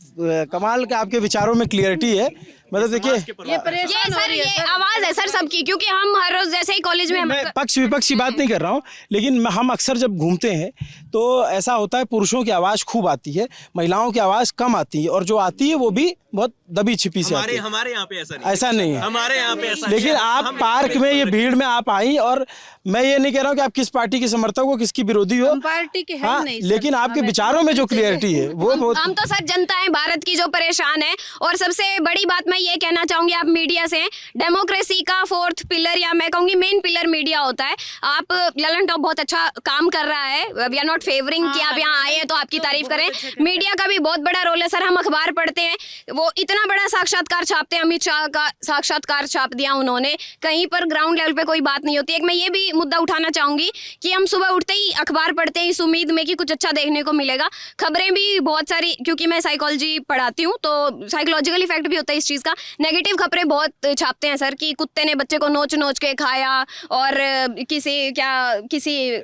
कमाल के आपके विचारों में क्लियरिटी है। मतलब देखिए, ये आवाज है सर सबकी, क्योंकि हम हर रोज जैसे ही कॉलेज में मैं पक्ष विपक्ष की बात नहीं कर रहा हूँ, लेकिन हम अक्सर जब घूमते हैं तो ऐसा होता है, पुरुषों की आवाज खूब आती है, महिलाओं की आवाज कम आती है, और जो आती है वो भी बहुत दबी छिपी से आती है। हमारे यहाँ पे ऐसा नहीं है, हमारे यहाँ पे ऐसा। लेकिन आप पार्क में ये भीड़ में आप आई, और मैं ये नहीं कह रहा हूँ कि आप किस पार्टी के समर्थक हो, किसकी विरोधी हो, पार्टी के है नहीं, लेकिन आपके विचारों में जो क्लियरिटी है वो बहुत। हम तो सर जनता है भारत की जो परेशान है। और सबसे बड़ी बात मैं ये कहना चाहूंगी, आप मीडिया से, डेमोक्रेसी का 4th पिलर, या मैं कहूंगी मेन पिलर मीडिया होता है। आप ललन टॉप बहुत अच्छा काम कर रहा है, वी आर नॉट फेवरिंग कि आप यहाँ आए हैं तो आपकी तारीफ करें। मीडिया का भी बहुत बड़ा रोल है सर। हम अखबार पढ़ते हैं, वो इतना बड़ा साक्षात्कार छापते हैं, अमित शाह का साक्षात्कार छाप दिया उन्होंने, कहीं पर ग्राउंड लेवल पे कोई बात नहीं होती। एक मैं ये भी मुद्दा उठाना चाहूंगी कि हम सुबह उठते ही अखबार पढ़ते हैं इस उम्मीद में कि कुछ अच्छा देखने को मिलेगा। खबरें भी बहुत सारी, क्योंकि मैं साइकोलॉजी पढ़ाती हूँ तो साइकोलॉजिकल इफेक्ट भी होता है इस चीज़ का। नेगेटिव खबरें बहुत छापते हैं सर, कि कुत्ते ने बच्चे को नोच नोच के खाया, और किसी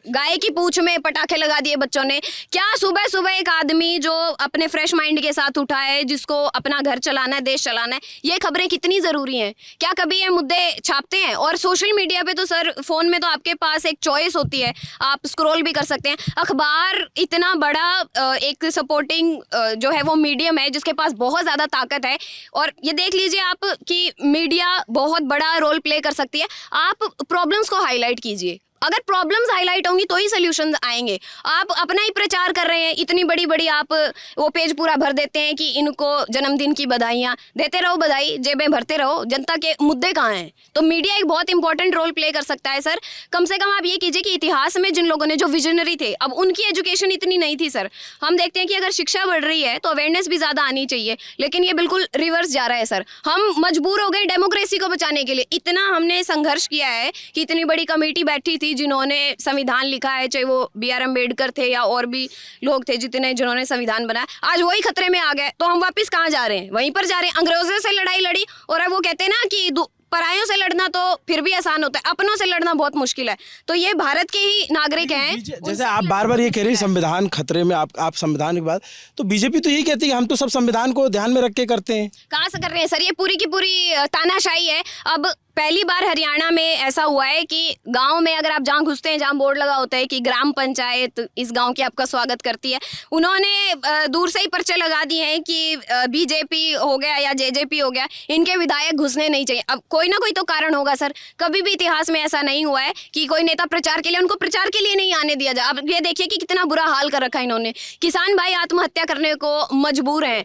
गाय की पूंछ में पटाखे लगा दिए बच्चों ने। क्या सुबह सुबह एक आदमी जो अपने फ्रेश माइंड के साथ उठा है, जिसको अपने अपना घर चलाना है, देश चलाना है, ये खबरें कितनी ज़रूरी हैं? क्या कभी ये मुद्दे छापते हैं? और सोशल मीडिया पे तो सर, फ़ोन में तो आपके पास एक चॉइस होती है, आप स्क्रॉल भी कर सकते हैं। अखबार इतना बड़ा एक सपोर्टिंग जो है वो मीडियम है जिसके पास बहुत ज़्यादा ताकत है, और ये देख लीजिए आप कि मीडिया बहुत बड़ा रोल प्ले कर सकती है। आप प्रॉब्लम्स को हाईलाइट कीजिए, अगर प्रॉब्लम्स हाईलाइट होंगी तो ही सॉल्यूशंस आएंगे। आप अपना ही प्रचार कर रहे हैं, इतनी बड़ी बड़ी आप वो पेज पूरा भर देते हैं कि इनको जन्मदिन की बधाइयाँ देते रहो, बधाई जेबें भरते रहो, जनता के मुद्दे कहाँ हैं? तो मीडिया एक बहुत इंपॉर्टेंट रोल प्ले कर सकता है सर। कम से कम आप ये कीजिए कि इतिहास में जिन लोगों ने, जो विजनरी थे, अब उनकी एजुकेशन इतनी नहीं थी सर। हम देखते हैं कि अगर शिक्षा बढ़ रही है तो अवेयरनेस भी ज़्यादा आनी चाहिए, लेकिन ये बिल्कुल रिवर्स जा रहा है सर। हम मजबूर हो गए डेमोक्रेसी को बचाने के लिए, इतना हमने संघर्ष किया है कि इतनी बड़ी कमेटी बैठी थी जिन्होंने संविधान लिखा है, चाहे वो B.R. अम्बेडकर थे या और भी लोग थे जिन्होंने संविधान बनाया, आज वही खतरे में आ गए। तो हम वापस कहाँ जा रहे हैं? वहीं पर जा रहे हैं। अंग्रेजों से लड़ाई लड़ी, और अब वो कहते हैं ना कि परायों से लड़ना तो फिर भी आसान होता है, अपनों से लड़ना बहुत मुश्किल है। तो ये भारत के ही नागरिक हैं। जैसे आप बार बार ये कह रही संविधान खतरे में, आप संविधान की बात, तो बीजेपी तो यही कहती है कि हम तो सब संविधान को ध्यान में रख के करते हैं। कहाँ से कर रहे हैं सर? ये पूरी की पूरी तानाशाही है। अब पहली बार हरियाणा में ऐसा हुआ है कि गांव में अगर आप जहाँ घुसते हैं, जहाँ बोर्ड लगा होता है कि ग्राम पंचायत इस गांव की आपका स्वागत करती है, उन्होंने दूर से ही पर्चे लगा दिए हैं कि बीजेपी हो गया या जेजेपी हो गया, इनके विधायक घुसने नहीं चाहिए। अब कोई ना कोई तो कारण होगा सर। कभी भी इतिहास में ऐसा नहीं हुआ है कि कोई नेता प्रचार के लिए, उनको प्रचार के लिए नहीं आने दिया जाए। अब ये देखिए कि कितना बुरा हाल कर रखा है इन्होंने। किसान भाई आत्महत्या करने को मजबूर हैं।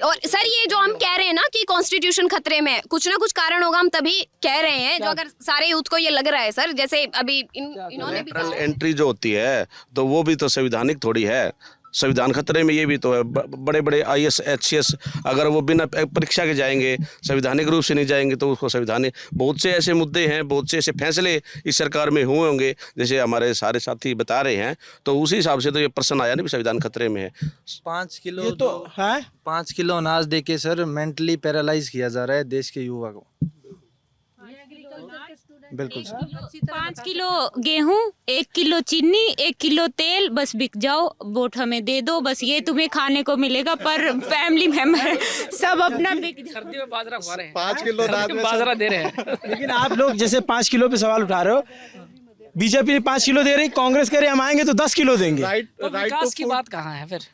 और सर ये जो हम कह रहे हैं ना कि कॉन्स्टिट्यूशन खतरे में, कुछ ना कुछ कारण होगा, हम तभी कह रहे हैं। जो अगर सारे यूथ को ये लग रहा है सर, जैसे अभी इन्होंने भी कहा, एंट्री जो होती है तो वो भी तो संवैधानिक थोड़ी है। संविधान खतरे में ये भी तो है। बड़े बड़े IAS HCS अगर वो बिना परीक्षा के जाएंगे, संवैधानिक रूप से नहीं जाएंगे, तो उसको संवैधानिक, बहुत से ऐसे मुद्दे हैं, बहुत से ऐसे फैसले इस सरकार में हुए होंगे जैसे हमारे सारे साथी बता रहे हैं, तो उसी हिसाब से तो ये प्रश्न आया ना भी संविधान खतरे में है। 5 किलो तो है, 5 किलो अनाज देके सर मेंटली पैरालाइज किया जा रहा है देश के युवा को। बिल्कुल सर। 5 किलो गेहूं, 1 किलो चीनी, 1 किलो तेल, बस बिक जाओ, वोट हमें दे दो, बस ये तुम्हें खाने को मिलेगा। पर फैमिली मेंबर सब अपना बिक, सर्दी में बाजरा खा रहे हैं, 5 किलो बाजरा दे रहे हैं। लेकिन आप लोग जैसे 5 किलो पे सवाल उठा रहे हो, बीजेपी ने 5 किलो दे रही, कांग्रेस कह रही हम आएंगे तो 10 किलो देंगे। तो विकास की बात कहाँ है फिर?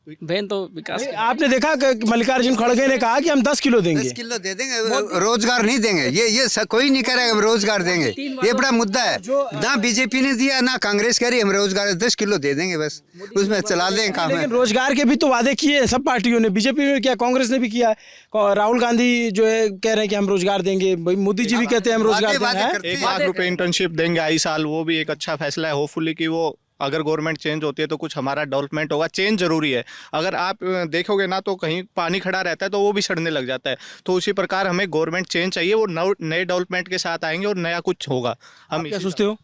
बहन तो विकास, आपने देखा कि मल्लिकार्जुन खड़गे ने कहा कि हम 10 किलो देंगे। 10 किलो दे देंगे, रोजगार नहीं देंगे। ये कोई नहीं करेगा, हम रोजगार देंगे। ये बड़ा मुद्दा है। ना बीजेपी ने दिया ना कांग्रेस कह रही, हम रोजगार 10 किलो दे देंगे, बस उसमें चला देंगे काम। लेकिन रोजगार के भी तो वादे किए सब पार्टियों ने, बीजेपी ने किया, कांग्रेस ने भी किया है। राहुल गांधी जो है कह रहे हैं कि हम रोजगार देंगे, भाई मोदी जी भी कहते हैं हम रोजगार देंगे। 1 लाख रुपए इंटर्नशिप देंगे आई साल, वो भी एक अच्छा फैसला है। होपफुली कि वो अगर गवर्नमेंट चेंज होती है तो कुछ हमारा डेवलपमेंट होगा। चेंज जरूरी है। अगर आप देखोगे ना तो कहीं पानी खड़ा रहता है तो वो भी सड़ने लग जाता है। तो उसी प्रकार हमें गवर्नमेंट चेंज चाहिए, वो नए डेवलपमेंट के साथ आएंगे और नया कुछ होगा। हम क्या सोचते हो?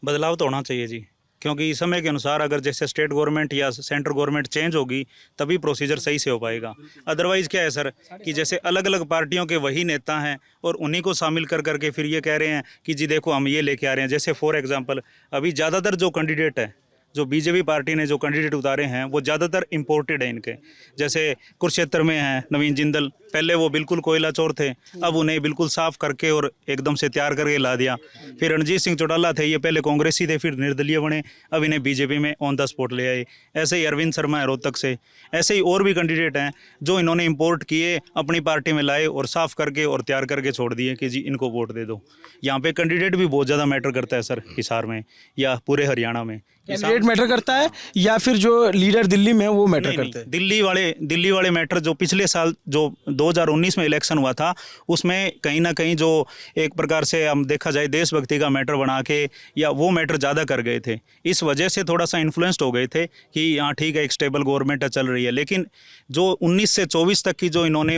बदलाव तो होना चाहिए जी, क्योंकि समय के अनुसार अगर जैसे स्टेट गवर्नमेंट या सेंट्रल गवर्नमेंट चेंज होगी तभी प्रोसीजर सही से हो पाएगा। अदरवाइज़ क्या है सर कि जैसे अलग अलग पार्टियों के वही नेता हैं और उन्हीं को शामिल कर करके फिर ये कह रहे हैं कि जी देखो हम ये लेके आ रहे हैं। जैसे फॉर एग्जांपल अभी ज़्यादातर जो कैंडिडेट है, जो बीजेपी पार्टी ने जो कैंडिडेट उतारे हैं वो ज़्यादातर इंपोर्टेड है इनके। जैसे कुरुक्षेत्र में हैं नवीन जिंदल, पहले वो बिल्कुल कोयला चोर थे, अब उन्हें बिल्कुल साफ करके और एकदम से तैयार करके ला दिया। फिर रणजीत सिंह चौटाला थे, ये पहले कांग्रेसी थे, फिर निर्दलीय बने, अब इन्हें बीजेपी में ऑन द स्पॉट ले आए। ऐसे ही अरविंद शर्मा है रोहतक से, ऐसे ही और भी कैंडिडेट हैं जो इन्होंने इंपोर्ट किए, अपनी पार्टी में लाए और साफ करके और तैयार करके छोड़ दिए कि जी इनको वोट दे दो। यहाँ पे कैंडिडेट भी बहुत ज़्यादा मैटर करता है सर, हिसार में या पूरे हरियाणा में। कैंडिडेट मैटर करता है या फिर जो लीडर दिल्ली में वो मैटर करते हैं? दिल्ली वाले मैटर, जो पिछले साल जो 2019 में इलेक्शन हुआ था उसमें कहीं ना कहीं जो एक प्रकार से हम देखा जाए देशभक्ति का मैटर बना के या वो मैटर ज़्यादा कर गए थे, इस वजह से थोड़ा सा इन्फ्लुएंस्ड हो गए थे कि यहाँ ठीक है एक स्टेबल गवर्नमेंट चल रही है। लेकिन जो 19 से 24 तक की जो इन्होंने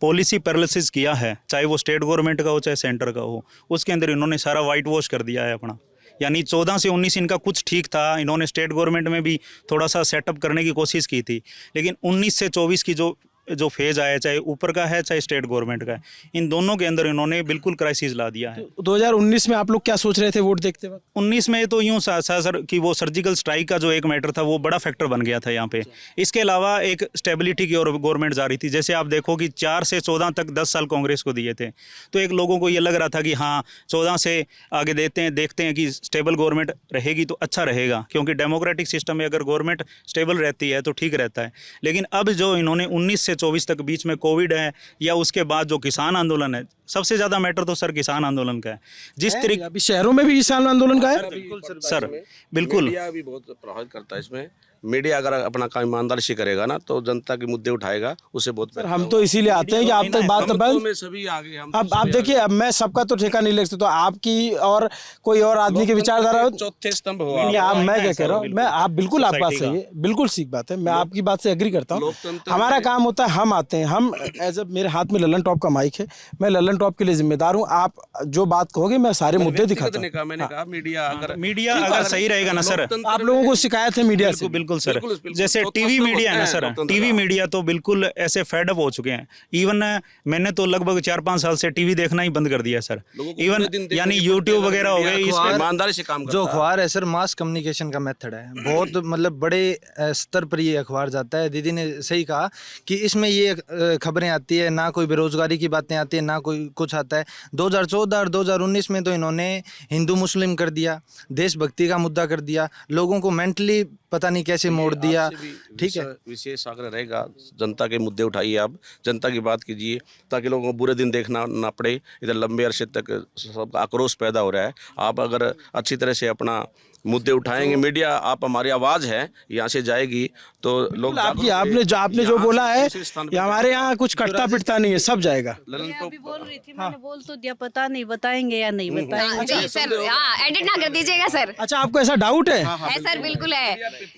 पॉलिसी पैरालिसिस किया है, चाहे वो स्टेट गवर्नमेंट का हो चाहे सेंटर का हो, उसके अंदर इन्होंने सारा वाइट वॉश कर दिया है अपना। यानी 14 से 19 इनका कुछ ठीक था, इन्होंने स्टेट गवर्नमेंट में भी थोड़ा सा सेटअप करने की कोशिश की थी, लेकिन 19 से 24 की जो जो फेज आया, चाहे ऊपर का है चाहे स्टेट गवर्नमेंट का है, इन दोनों के अंदर इन्होंने बिल्कुल क्राइसिस ला दिया है। 2019 में आप लोग क्या सोच रहे थे वोट देखते वक्त? 19 में तो यूँ सर कि वो सर्जिकल स्ट्राइक का जो एक मैटर था वो बड़ा फैक्टर बन गया था यहाँ पे। इसके अलावा एक स्टेबिलिटी की ओर गवर्नमेंट जा रही थी। जैसे आप देखो कि 4 से 14 तक 10 साल कांग्रेस को दिए थे, तो एक लोगों को ये लग रहा था कि हाँ 14 से आगे देखते हैं कि स्टेबल गवर्नमेंट रहेगी तो अच्छा रहेगा, क्योंकि डेमोक्रेटिक सिस्टम में अगर गवर्नमेंट स्टेबल रहती है तो ठीक रहता है। लेकिन अब जो इन्होंने 19 से 24 तक बीच में कोविड है या उसके बाद जो किसान आंदोलन है, सबसे ज़्यादा मैटर तो सर किसान आंदोलन का है। जिस तरीके अभी शहरों में भी किसान आंदोलन का है सर, बिल्कुल मीडिया भी बहुत प्रभावित करता है इसमें। मीडिया अगर अपना काम ईमानदारी से करेगा ना तो जनता के मुद्दे उठाएगा, उससे बहुत सर हम तो इसीलिए आते हैं कि आप तक बात में सभी आगे हम अब आप देखिए, अब मैं सबका तो ठेका नहीं ले सकता, तो आपकी और कोई और आदमी की विचारधारा चौथे स्तंभ आप मैं क्या कह रहा हूँ, मैं आप बिल्कुल आप बात सही है, बिल्कुल ठीक बात है, मैं आपकी बात से एग्री करता हूँ। हमारा काम होता है, हम आते हैं, हम एज मेरे हाथ में ललन टॉप का माइक है, मैं ललन टॉप के लिए जिम्मेदार हूँ। आप जो बात कहोगे मैं सारे मुद्दे दिखाता हूँ। मैंने कहा मीडिया अगर सही रहेगा ना सर, आप लोगों को शिकायत है मीडिया से? बिल्कुल सर, जैसे टीवी मीडिया है ना सर, टीवी मीडिया तो बिल्कुल ऐसे फेड अप हो चुके हैं। इवन मैंने तो लगभग 4-5 साल से टीवी देखना ही बंद कर दिया सर। इवन यानी यूट्यूब वगैरह हो गए, इस ईमानदारी से काम जो अखबार है सर मास कम्युनिकेशन का मेथड है, बहुत मतलब बड़े स्तर पर ये अखबार जाता है। दीदी ने सही कहा कि इसमें ये खबरें आती है, ना कोई बेरोजगारी की बातें आती है, ना कोई कुछ आता है। 2014 और 2019 में तो इन्होंने हिंदू मुस्लिम कर दिया, देशभक्ति का मुद्दा कर दिया, लोगों को मेंटली पता नहीं कैसे मोड़ दिया। ठीक है, विशेष आग्रह रहेगा, जनता के मुद्दे उठाइए, आप जनता की बात कीजिए ताकि लोगों को बुरे दिन देखना ना पड़े। इधर लंबे अरसे तक सब आक्रोश पैदा हो रहा है। आप अगर अच्छी तरह से अपना मुद्दे उठाएंगे, मीडिया आप हमारी आवाज़ है, यहाँ से जाएगी तो लोग आपने जो बोला है ये हमारे यहाँ कुछ कटता पिटता नहीं है, सब जाएगा। अभी बोल रही थी, मैंने बोल तो दिया, पता नहीं बताएंगे या नहीं बताएंगे। सर एडिट ना कर दीजिएगा सर। अच्छा आपको ऐसा डाउट है? है सर, बिल्कुल है,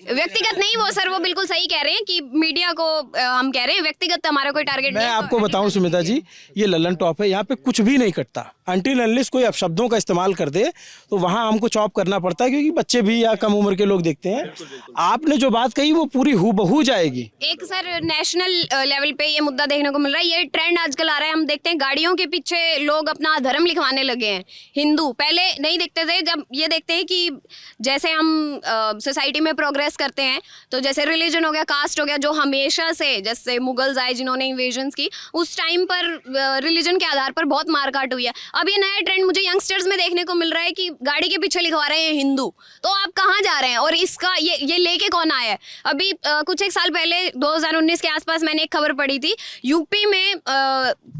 व्यक्तिगत नहीं। वो सर वो बिल्कुल सही कह रहे हैं कि मीडिया को हम कह रहे हैं व्यक्तिगत हमारा कोई टारगेट नहीं। मैं आपको बताऊं सुमिता जी, ये ललन टॉप है, यहाँ पे कुछ भी नहीं कटता। अनटिल अनलेस कोई अपशब्दों का इस्तेमाल कर दे तो वहाँ हमको चॉप करना पड़ता है, क्योंकि बच्चे भी या कम उम्र के लोग देखते हैं। आपने जो बात कही वो पूरी हूबहू जाएगी। एक सर नेशनल लेवल पे ये मुद्दा देखने को मिल रहा है, ये ट्रेंड आजकल आ रहा है। हम देखते हैं गाड़ियों के पीछे लोग अपना धर्म लिखवाने लगे हैं। हिंदू पहले नहीं देखते थे, जब ये देखते हैं कि जैसे हम सोसाइटी में प्रोग्रेस करते हैं तो जैसे रिलीजन हो गया, कास्ट हो गया, जो हमेशा से जैसे मुगल्स आए जिन्होंने इन्वेजन्स की, उस टाइम पर रिलीजन के आधार पर बहुत मारकाट हुई है। अब ये नया ट्रेंड मुझे यंगस्टर्स में देखने को मिल रहा है कि गाड़ी के पीछे लिखवा रहे हैं हिंदू। तो आप कहाँ जा रहे हैं और इसका ये लेके कौन आया है? अभी कुछ एक साल पहले 2019 के आसपास मैंने एक खबर पढ़ी थी, यूपी में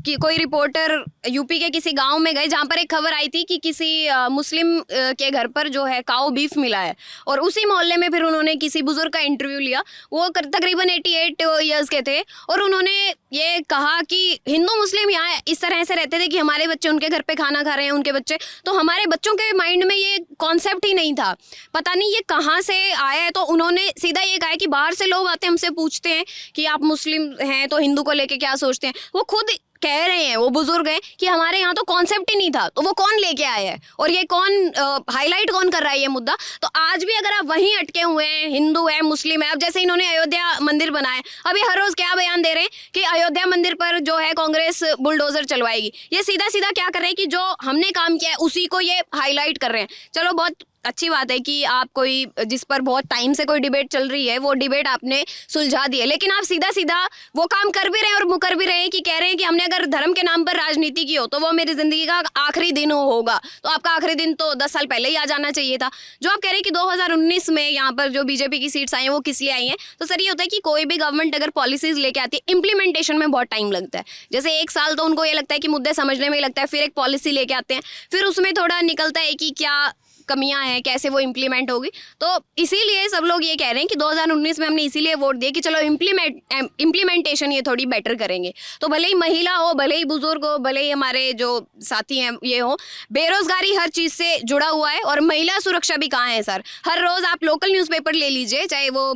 कि कोई रिपोर्टर यूपी के किसी गांव में गए जहां पर एक खबर आई थी कि किसी मुस्लिम के घर पर जो है काऊ बीफ मिला है, और उसी मोहल्ले में फिर उन्होंने किसी बुजुर्ग का इंटरव्यू लिया। वो तकरीबन 88 ईयर्स के थे और उन्होंने ये कहा कि हिंदू मुस्लिम यहाँ इस तरह से रहते थे कि हमारे बच्चे उनके घर पे खाना खा रहे हैं, उनके बच्चे, तो हमारे बच्चों के माइंड में ये कॉन्सेप्ट ही नहीं था। पता नहीं ये कहाँ से आया है। तो उन्होंने सीधा ये कहा कि बाहर से लोग आते हैं, हमसे पूछते हैं कि आप मुस्लिम हैं तो हिंदू को लेके क्या सोचते हैं। वो खुद कह रहे हैं, वो बुजुर्ग हैं, कि हमारे यहाँ तो कॉन्सेप्ट ही नहीं था। तो वो कौन लेके आया है और ये कौन हाईलाइट कौन कर रहा है ये मुद्दा? तो आज भी अगर आप वहीं अटके हुए हैं, हिंदू है मुस्लिम है, अब जैसे इन्होंने अयोध्या मंदिर बनाए, अभी हर रोज क्या बयान दे रहे हैं कि अयोध्या मंदिर पर जो है कांग्रेस बुलडोजर चलवाएगी। ये सीधा सीधा क्या कर रहे हैं कि जो हमने काम किया है उसी को ये हाईलाइट कर रहे हैं। चलो बहुत अच्छी बात है कि आप कोई जिस पर बहुत टाइम से कोई डिबेट चल रही है वो डिबेट आपने सुलझा दी है, लेकिन आप सीधा सीधा वो काम कर भी रहे हैं और मुकर भी रहे हैं कि कह रहे हैं कि हमने अगर धर्म के नाम पर राजनीति की हो तो वो मेरी जिंदगी का आखिरी दिन होगा। तो आपका आखिरी दिन तो 10 साल पहले ही आ जाना चाहिए था। जो आप कह रहे हैं कि 2019 में यहाँ पर जो बीजेपी की सीट्स आई हैं वो किस लिए आई हैं, तो सर ये होता है कि कोई भी गवर्नमेंट अगर पॉलिसीज लेके आती है, इंप्लीमेंटेशन में बहुत टाइम लगता है। जैसे 1 साल तो उनको ये लगता है कि मुद्दे समझने में ही लगता है, फिर एक पॉलिसी लेके आते हैं, फिर उसमें थोड़ा निकलता है कि क्या कमियां हैं, कैसे वो इम्प्लीमेंट होगी। तो इसीलिए सब लोग ये कह रहे हैं कि 2019 में हमने इसीलिए वोट दिया कि चलो इम्प्लीमेंटेशन ये थोड़ी बेटर करेंगे। तो भले ही महिला हो, भले ही बुजुर्ग हो, भले ही हमारे जो साथी हैं ये हो, बेरोजगारी हर चीज़ से जुड़ा हुआ है। और महिला सुरक्षा भी कहाँ है सर? हर रोज़ आप लोकल न्यूज़पेपर ले लीजिए, चाहे वो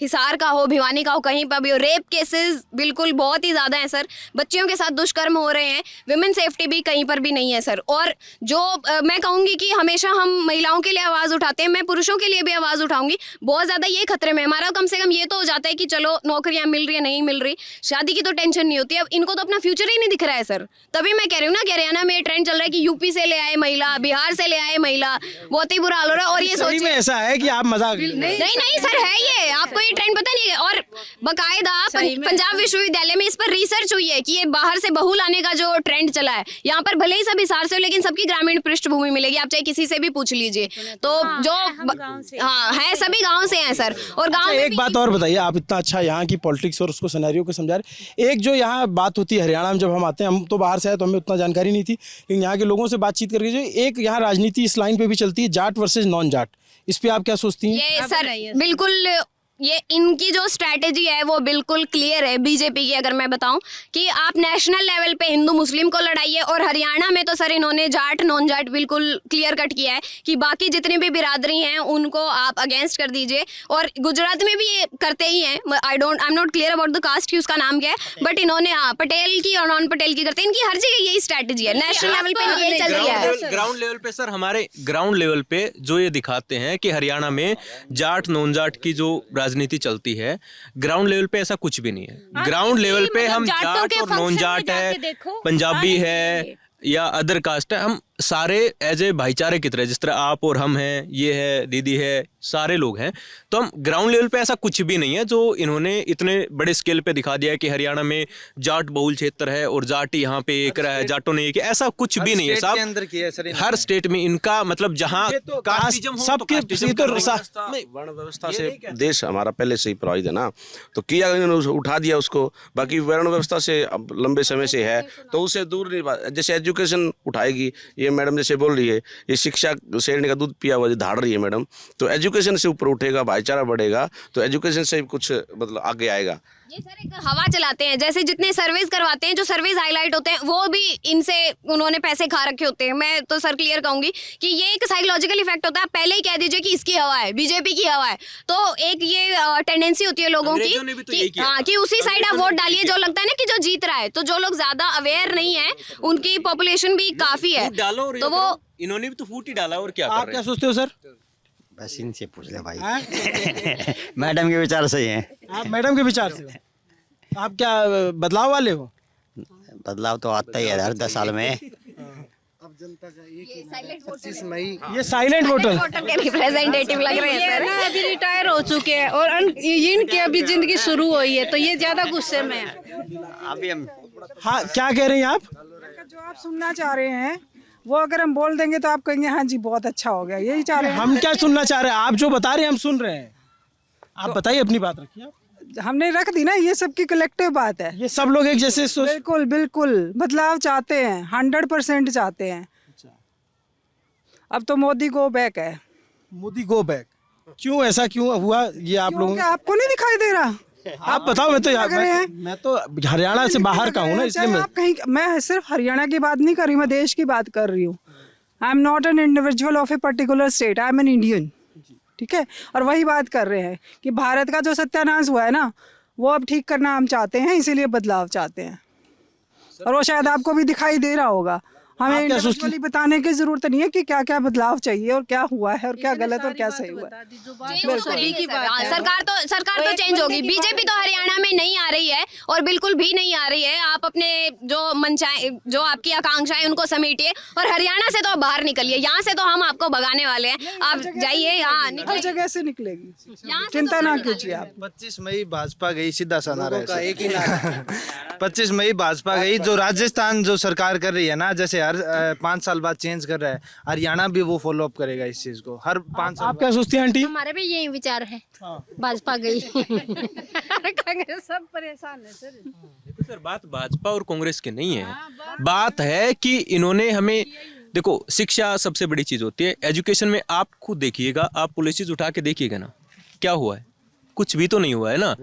हिसार का हो, भिवानी का हो, कहीं पर भी हो, रेप केसेस बिल्कुल बहुत ही ज़्यादा हैं सर। बच्चियों के साथ दुष्कर्म हो रहे हैं, विमेन सेफ्टी भी कहीं पर भी नहीं है सर। और जो मैं कहूँगी कि हमेशा हम महिलाओं के लिए आवाज़ उठाते हैं, मैं पुरुषों के लिए भी आवाज़ उठाऊंगी। बहुत ज़्यादा ये खतरे में हमारा कम से कम ये तो हो जाता है कि चलो नौकरियाँ मिल रही है, नहीं मिल रही, शादी की तो टेंशन नहीं होती। अब इनको तो अपना फ्यूचर ही नहीं दिख रहा है सर। तभी मैं कह रही हूँ ना कि हरियाणा में ये ट्रेंड चल रहा है कि यूपी से ले आए महिला, बिहार से ले आए महिला, बहुत ही बुरा हाल हो रहा है। और ये सही में ऐसा है कि आप मजाक नहीं सर, है ये, आपको ये ट्रेंड पता नहीं है। और बकायदा पंजाब विश्वविद्यालय में इस पर रिसर्च हुई है कि ये बाहर से बहू लाने का जो ट्रेंड चला है, यहाँ पर भले ही सब हिसार से हो लेकिन सबकी ग्रामीण पृष्ठभूमि मिलेगी, आप चाहे किसी से भी पूछ लीजिए। तो जो हाँ है, सभी गाँव से हैं सर। और गाँव एक बात और बताइए, आप इतना अच्छा यहाँ की पॉलिटिक्स और उसको सिनेरियो को समझा रहे, एक जो यहाँ बात होती है हरियाणा में, जब हम आते हैं, हम तो बाहर से आए तो हमें उतना जानकारी नहीं थी, लेकिन यहाँ के लोगों से बातचीत करके जो एक यहाँ राजनीति इस लाइन पे भी चलती है, जाट वर्सेज नॉन जाट, इस पे आप क्या सोचती हैं? ये सर बिल्कुल, ये इनकी जो स्ट्रैटेजी है वो बिल्कुल क्लियर है बीजेपी की। अगर मैं बताऊं कि आप नेशनल लेवल पे हिंदू मुस्लिम को लड़ाइए, और हरियाणा में तो सर इन्होंने जाट नॉन जाट बिल्कुल क्लियर कट किया है कि बाकी जितनी भी बिरादरी हैं उनको आप अगेंस्ट कर दीजिए। और गुजरात में भी ये करते ही हैं। I am not clear about the caste की उसका नाम क्या है, बट इन्होंने हाँ पटेल की और नॉन पटेल की करते हैं। इनकी हर जगह यही स्ट्रैटेजी है, नेशनल लेवल पे ये चल रही है। ग्राउंड लेवल पे सर, हमारे ग्राउंड लेवल पे जो ये दिखाते हैं कि हरियाणा में जाट नॉन जाट की जो राजनीति चलती है, ग्राउंड लेवल पे ऐसा कुछ भी नहीं है। ग्राउंड लेवल पे हम जाट और नॉन जाट है, पंजाबी है या अदर कास्ट है, हम सारे एज ए भाईचारे की तरह, जिस तरह आप और हम हैं, ये है, दीदी है, सारे लोग हैं। तो हम ग्राउंड लेवल पे ऐसा कुछ भी नहीं है जो इन्होंने इतने बड़े स्केल पे दिखा दिया है कि हरियाणा में जाट बहुल क्षेत्र है और जाट यहाँ पे एक रहा है, जाटों ने एक, ऐसा कुछ भी नहीं है साहब। हर स्टेट में इनका मतलब जहाँ सबके वर्ण व्यवस्था से देश हमारा पहले से ही प्रभावित है ना, तो किया इन्होंने उठा दिया उसको। बाकी वर्ण व्यवस्था से अब लंबे समय से है तो उससे दूर नहीं। जैसे एजुकेशन उठाएगी, ये मैडम जैसे बोल रही है, ये शिक्षा शेरनी का दूध पिया हुआ धाड़ रही है मैडम, तो एजुकेशन से ऊपर उठेगा, भाईचारा बढ़ेगा, तो एजुकेशन से कुछ मतलब आगे आएगा। ये सर एक हवा चलाते हैं, जैसे जितने सर्वेज करवाते हैं, जो सर्वेज हाईलाइट होते हैं वो भी इनसे उन्होंने पैसे खा रखे होते हैं। मैं तो सर क्लियर कहूंगी कि ये एक साइकोलॉजिकल इफेक्ट होता है। आप पहले ही कह दीजिए कि इसकी हवा है, बीजेपी की हवा है, तो एक ये टेंडेंसी होती है लोगों की कि उसी साइड आप वोट डालिए जो लगता है ना कि जो जीत रहा है। तो जो लोग ज्यादा अवेयर नहीं है, उनकी पॉपुलेशन भी काफी है, तो वो इन्होंने भी तो फूट ही डाला। और क्या आप क्या सोचते हो सर? बस इनसे पूछ ले भाई। मैडम के विचार सही हैं। आप मैडम के विचार से आप क्या बदलाव वाले हो? बदलाव तो आता ही है हर 10 साल में। ये साइलेंट वोटर के रिप्रेजेंटेटिव लग रहे हैं सर। ना अभी रिटायर हो चुके हैं और इनकी अभी जिंदगी शुरू हुई है, तो ये ज्यादा गुस्से में है। अभी हम हाँ, क्या कह रही हैं आप? जो आप सुनना चाह रहे हैं वो अगर हम बोल देंगे तो आप कहेंगे हाँ जी बहुत अच्छा हो गया, यही चाह रहे हैं। हम क्या सुनना चाह रहे हैं? आप जो बता रहे हैं हम सुन रहे हैं। आप बताइए, अपनी बात रखिए। हमने रख दी ना, ये सबकी कलेक्टिव बात है। ये सब लोग एक जैसे बिल्कुल बिल्कुल बदलाव चाहते हैं, 100% चाहते हैं। अब तो मोदी गो बैक है। मोदी गो बैक क्यों? ऐसा क्यों हुआ ये आप लोगों को? आपको नहीं दिखाई दे रहा? आप बताओ। मैं तो हरियाणा से बाहर का हूँ ना, इसलिए आप कहीं, मैं सिर्फ हरियाणा की बात नहीं कर रही, मैं देश की बात कर रही हूँ। आई am not an individual of a particular state, I am an Indian. ठीक है, और वही बात कर रहे हैं कि भारत का जो सत्यानाश हुआ है ना, वो अब ठीक करना हम चाहते हैं, इसीलिए बदलाव चाहते हैं। और वो शायद आपको भी दिखाई दे रहा होगा। हमें इंडिविजुअली बताने की जरूरत नहीं है कि क्या क्या बदलाव चाहिए और क्या हुआ है और क्या गलत और क्या सही हुआ है। सरकार तो चेंज होगी। बीजेपी तो हरियाणा में नहीं आ रही है और बिल्कुल भी नहीं आ रही है। आप अपने जो मनचाहे, जो आपकी आकांक्षाएं उनको समेटिए और हरियाणा से तो बाहर निकलिए। यहाँ से तो हम आपको भगाने वाले हैं, आप जाइए। यहाँ हर जगह से निकलेगी, चिंता ना कीजिए आप। 25 मई भाजपा गई, सीधा सा नारा है। 25 मई भाजपा गई। जो राजस्थान जो सरकार कर रही है ना, जैसे 5 साल बाद चेंज कर रहा है, हरियाणा भी वो फॉलो अप करेगा इस चीज को हर 5 साल। आप क्या सोचती हैं आंटी? हमारे भी यही विचार है। भाजपा गई। कांग्रेस सब परेशान है सर। देखो सर, बात भाजपा और कांग्रेस की नहीं है। बात है कि इन्होंने हमें, देखो शिक्षा सबसे बड़ी चीज होती है। एजुकेशन में आप खुद देखिएगा, आप पॉलिसीज उठा के देखिएगा ना, क्या हुआ है? कुछ भी तो नहीं हुआ है ना।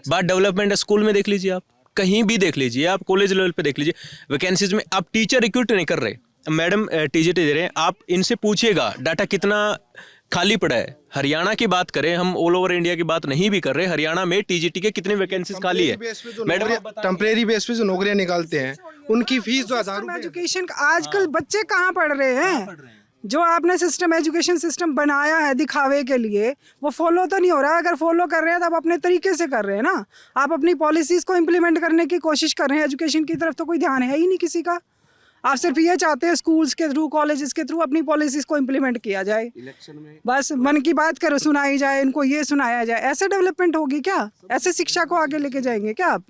बात डेवलपमेंट स्कूल में देख लीजिए, आप कहीं भी देख लीजिए, आप कॉलेज लेवल पे देख लीजिए, वैकेंसीज में आप टीचर रिक्रूट नहीं कर रहे। मैडम टीजीटी दे रहे हैं, आप इनसे पूछिएगा डाटा कितना खाली पड़ा है। हरियाणा की बात करें, हम ऑल ओवर इंडिया की बात नहीं भी कर रहे, हरियाणा में टीजीटी के कितने वैकेंसीज खाली है? मैडम टेम्परेरी बेस पे जो नौकरियां निकालते हैं उनकी फीस जो 1000 रुपए। एजुकेशन आजकल बच्चे कहाँ पढ़ रहे हैं? जो आपने सिस्टम एजुकेशन सिस्टम बनाया है दिखावे के लिए, वो फॉलो तो नहीं हो रहा है। अगर फॉलो कर रहे हैं तो आप अपने तरीके से कर रहे हैं ना। आप अपनी पॉलिसीज़ को इम्प्लीमेंट करने की कोशिश कर रहे हैं, एजुकेशन की तरफ तो कोई ध्यान है ही नहीं किसी का। आप सिर्फ ये चाहते हैं स्कूल्स के थ्रू, कॉलेजेस के थ्रू अपनी पॉलिसीज़ को इम्प्लीमेंट किया जाए, बस मन की बात करो, सुनाई जाए, इनको ये सुनाया जाए। ऐसे डेवलपमेंट होगी क्या? ऐसे शिक्षा को आगे लेके जाएंगे क्या आप?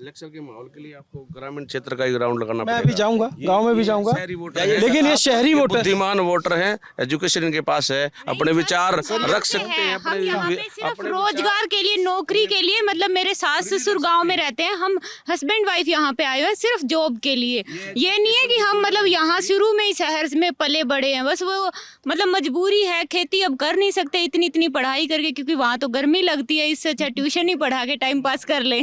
इलेक्शन के माहौल के लिए आपको ग्रामीण क्षेत्र का ही राउंड लगाना मैं अभी जाऊंगा, गांव में भी जाऊंगा, लेकिन ये शहरी वोटर, बुद्धिमान वोटर हैं, एजुकेशन इनके पास है, अपने विचार रख सकते हैं। हम यहाँ पे सिर्फ रोजगार के लिए, नौकरी के लिए, मतलब मेरे सास ससुर गांव में रहते हैं, हम हस्बैंड वाइफ यहाँ पे आए हुए हैं सिर्फ जॉब के लिए। ये नहीं है कि हम मतलब यहाँ शुरू में ही शहर में पले बड़े हैं, बस वो मतलब मजबूरी है, खेती अब कर नहीं सकते इतनी पढ़ाई करके, क्योंकि वहाँ तो गर्मी लगती है। इससे अच्छा ट्यूशन ही पढ़ा के टाइम पास कर ले।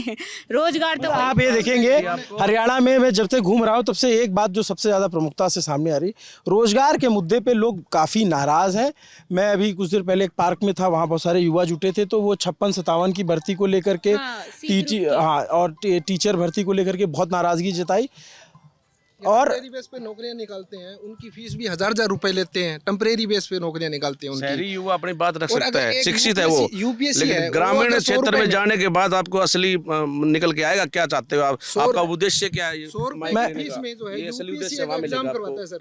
रोजगार तो आप ये देखेंगे हरियाणा में मैं जब से घूम रहा हूँ तब से एक बात जो सबसे ज़्यादा प्रमुखता से सामने आ रही, रोजगार के मुद्दे पे लोग काफ़ी नाराज़ हैं। मैं अभी कुछ देर पहले एक पार्क में था, वहाँ बहुत सारे युवा जुटे थे, तो वो 56-57 की भर्ती को लेकर के और टीचर भर्ती को लेकर के बहुत नाराज़गी जताई। और टेम्परेरी बेस पे नौकरियां निकालते हैं, उनकी फीस भी 1000 रुपए लेते हैं। टेम्परेरी बेस पे नौकरियां निकालते हैं उनकी। शहरी युवा अपनी बात रख सकता है, शिक्षित है वो, यूपीएससी लेकिन ग्रामीण क्षेत्र में जाने के बाद आपको असली निकल के आएगा। क्या चाहते हो आप? आपका उद्देश्य क्या है?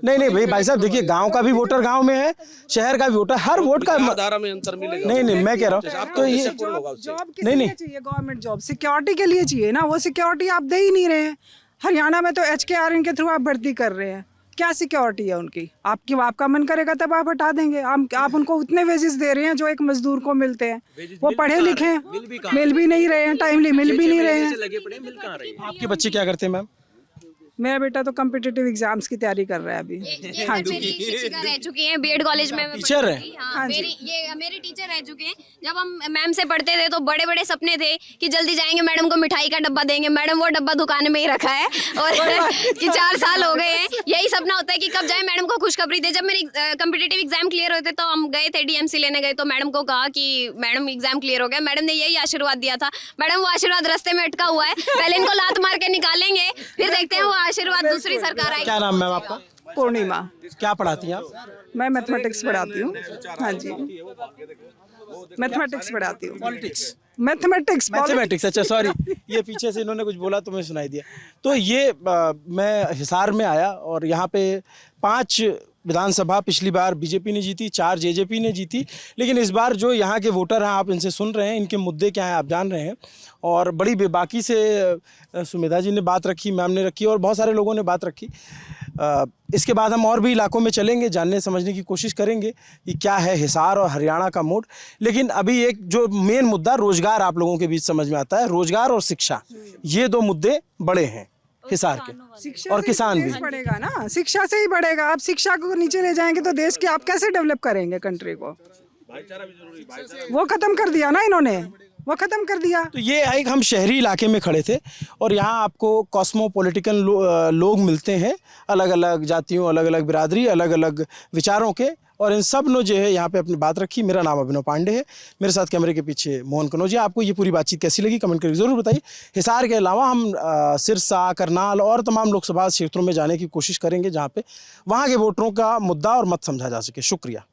नहीं भाई साहब, देखिए गांव का भी वोटर गांव में है, शहर का भी वोटर, हर वोट का धारा में अंतर मिलेगा। नहीं मैं कह रहा हूँ तो ये जॉब नहीं चाहिए, गवर्नमेंट जॉब सिक्योरिटी के लिए चाहिए ना, वो सिक्योरिटी आप दे ही नहीं रहे हैं। हरियाणा में तो HKRN के थ्रू आप भर्ती कर रहे हैं, क्या सिक्योरिटी है उनकी? आपका मन करेगा तब आप हटा देंगे। आप उनको उतने वेजेस दे रहे हैं जो एक मजदूर को मिलते हैं, वो पढ़े लिखे हैं, मिल भी नहीं रहे हैं, टाइमली मिल भी नहीं रहे हैं। आपके बच्चे क्या करते हैं मैम? मेरा बेटा तो कॉम्पिटिटिव एग्जाम्स की तैयारी कर रहा है अभी। हाँ जी, मेरी शिक्षिका रह चुकी हैं बीएड कॉलेज में, टीचर है। हाँ, मेरी टीचर रह चुके हैं। जब हम मैम से पढ़ते थे तो बड़े बड़े सपने थे कि जल्दी जाएंगे, मैडम को मिठाई का डब्बा देंगे। मैडम वो डब्बा दुकान में ही रखा है और कि 4 साल हो गए हैं। यही सपना होता है कि कब जाए, मैडम को खुशखबरी दे। जब मेरे कॉम्पिटिटिव एग्जाम क्लियर होते तो हम गए थे DMC लेने गए, तो मैडम को कहा कि मैडम एग्जाम क्लियर हो गया। मैडम ने यही आशीर्वाद दिया था। मैडम वो आशीर्वाद रास्ते में अटका हुआ है, पहले इनको लात मार के निकालेंगे, फिर देखते हैं वो आशीर्वाद दूसरी सरकार आएगी। क्या नाम मैम आपका? पूर्णिमा। क्या पढ़ाती हैं आप? मैं मैथमेटिक्स पढ़ाती हूँ। हाँ जी, मैथमेटिक्स पढ़ाती हूँ। Politics, mathematics. अच्छा सॉरी, ये पीछे से इन्होंने कुछ बोला तो मैं सुनाई दिया। तो ये मैं हिसार में आया और यहाँ पे 5 विधानसभा पिछली बार बीजेपी ने जीती, 4 जेजेपी ने जीती, लेकिन इस बार जो यहाँ के वोटर हैं, आप इनसे सुन रहे हैं, इनके मुद्दे क्या हैं आप जान रहे हैं। और बड़ी बेबाकी से सुमिधा जी ने बात रखी, मैम ने रखी और बहुत सारे लोगों ने बात रखी। इसके बाद हम और भी इलाकों में चलेंगे, जानने समझने की कोशिश करेंगे कि क्या है हिसार और हरियाणा का मूड। लेकिन अभी एक जो मेन मुद्दा रोजगार आप लोगों के बीच समझ में आता है, रोजगार और शिक्षा, ये 2 मुद्दे बड़े हैं हिसार के, और किसान भी। बढ़ेगा ना, शिक्षा से ही बढ़ेगा। आप शिक्षा को नीचे ले जाएंगे तो देश के आप कैसे डेवलप करेंगे कंट्री को? वो खत्म कर दिया ना इन्होंने, वो खत्म कर दिया। तो ये एक हम शहरी इलाके में खड़े थे और यहाँ आपको कॉस्मोपॉलिटिकल लोग मिलते हैं, अलग अलग जातियों, अलग अलग बिरादरी, अलग अलग विचारों के, और इन सब ने जो है यहाँ पे अपनी बात रखी। मेरा नाम अभिनव पांडे है, मेरे साथ कैमरे के पीछे मोहन कनौजिया। आपको ये पूरी बातचीत कैसी लगी कमेंट करके ज़रूर बताइए। हिसार के अलावा हम सिरसा, करनाल और तमाम लोकसभा क्षेत्रों में जाने की कोशिश करेंगे जहाँ पे वहाँ के वोटरों का मुद्दा और मत समझा जा सके। शुक्रिया।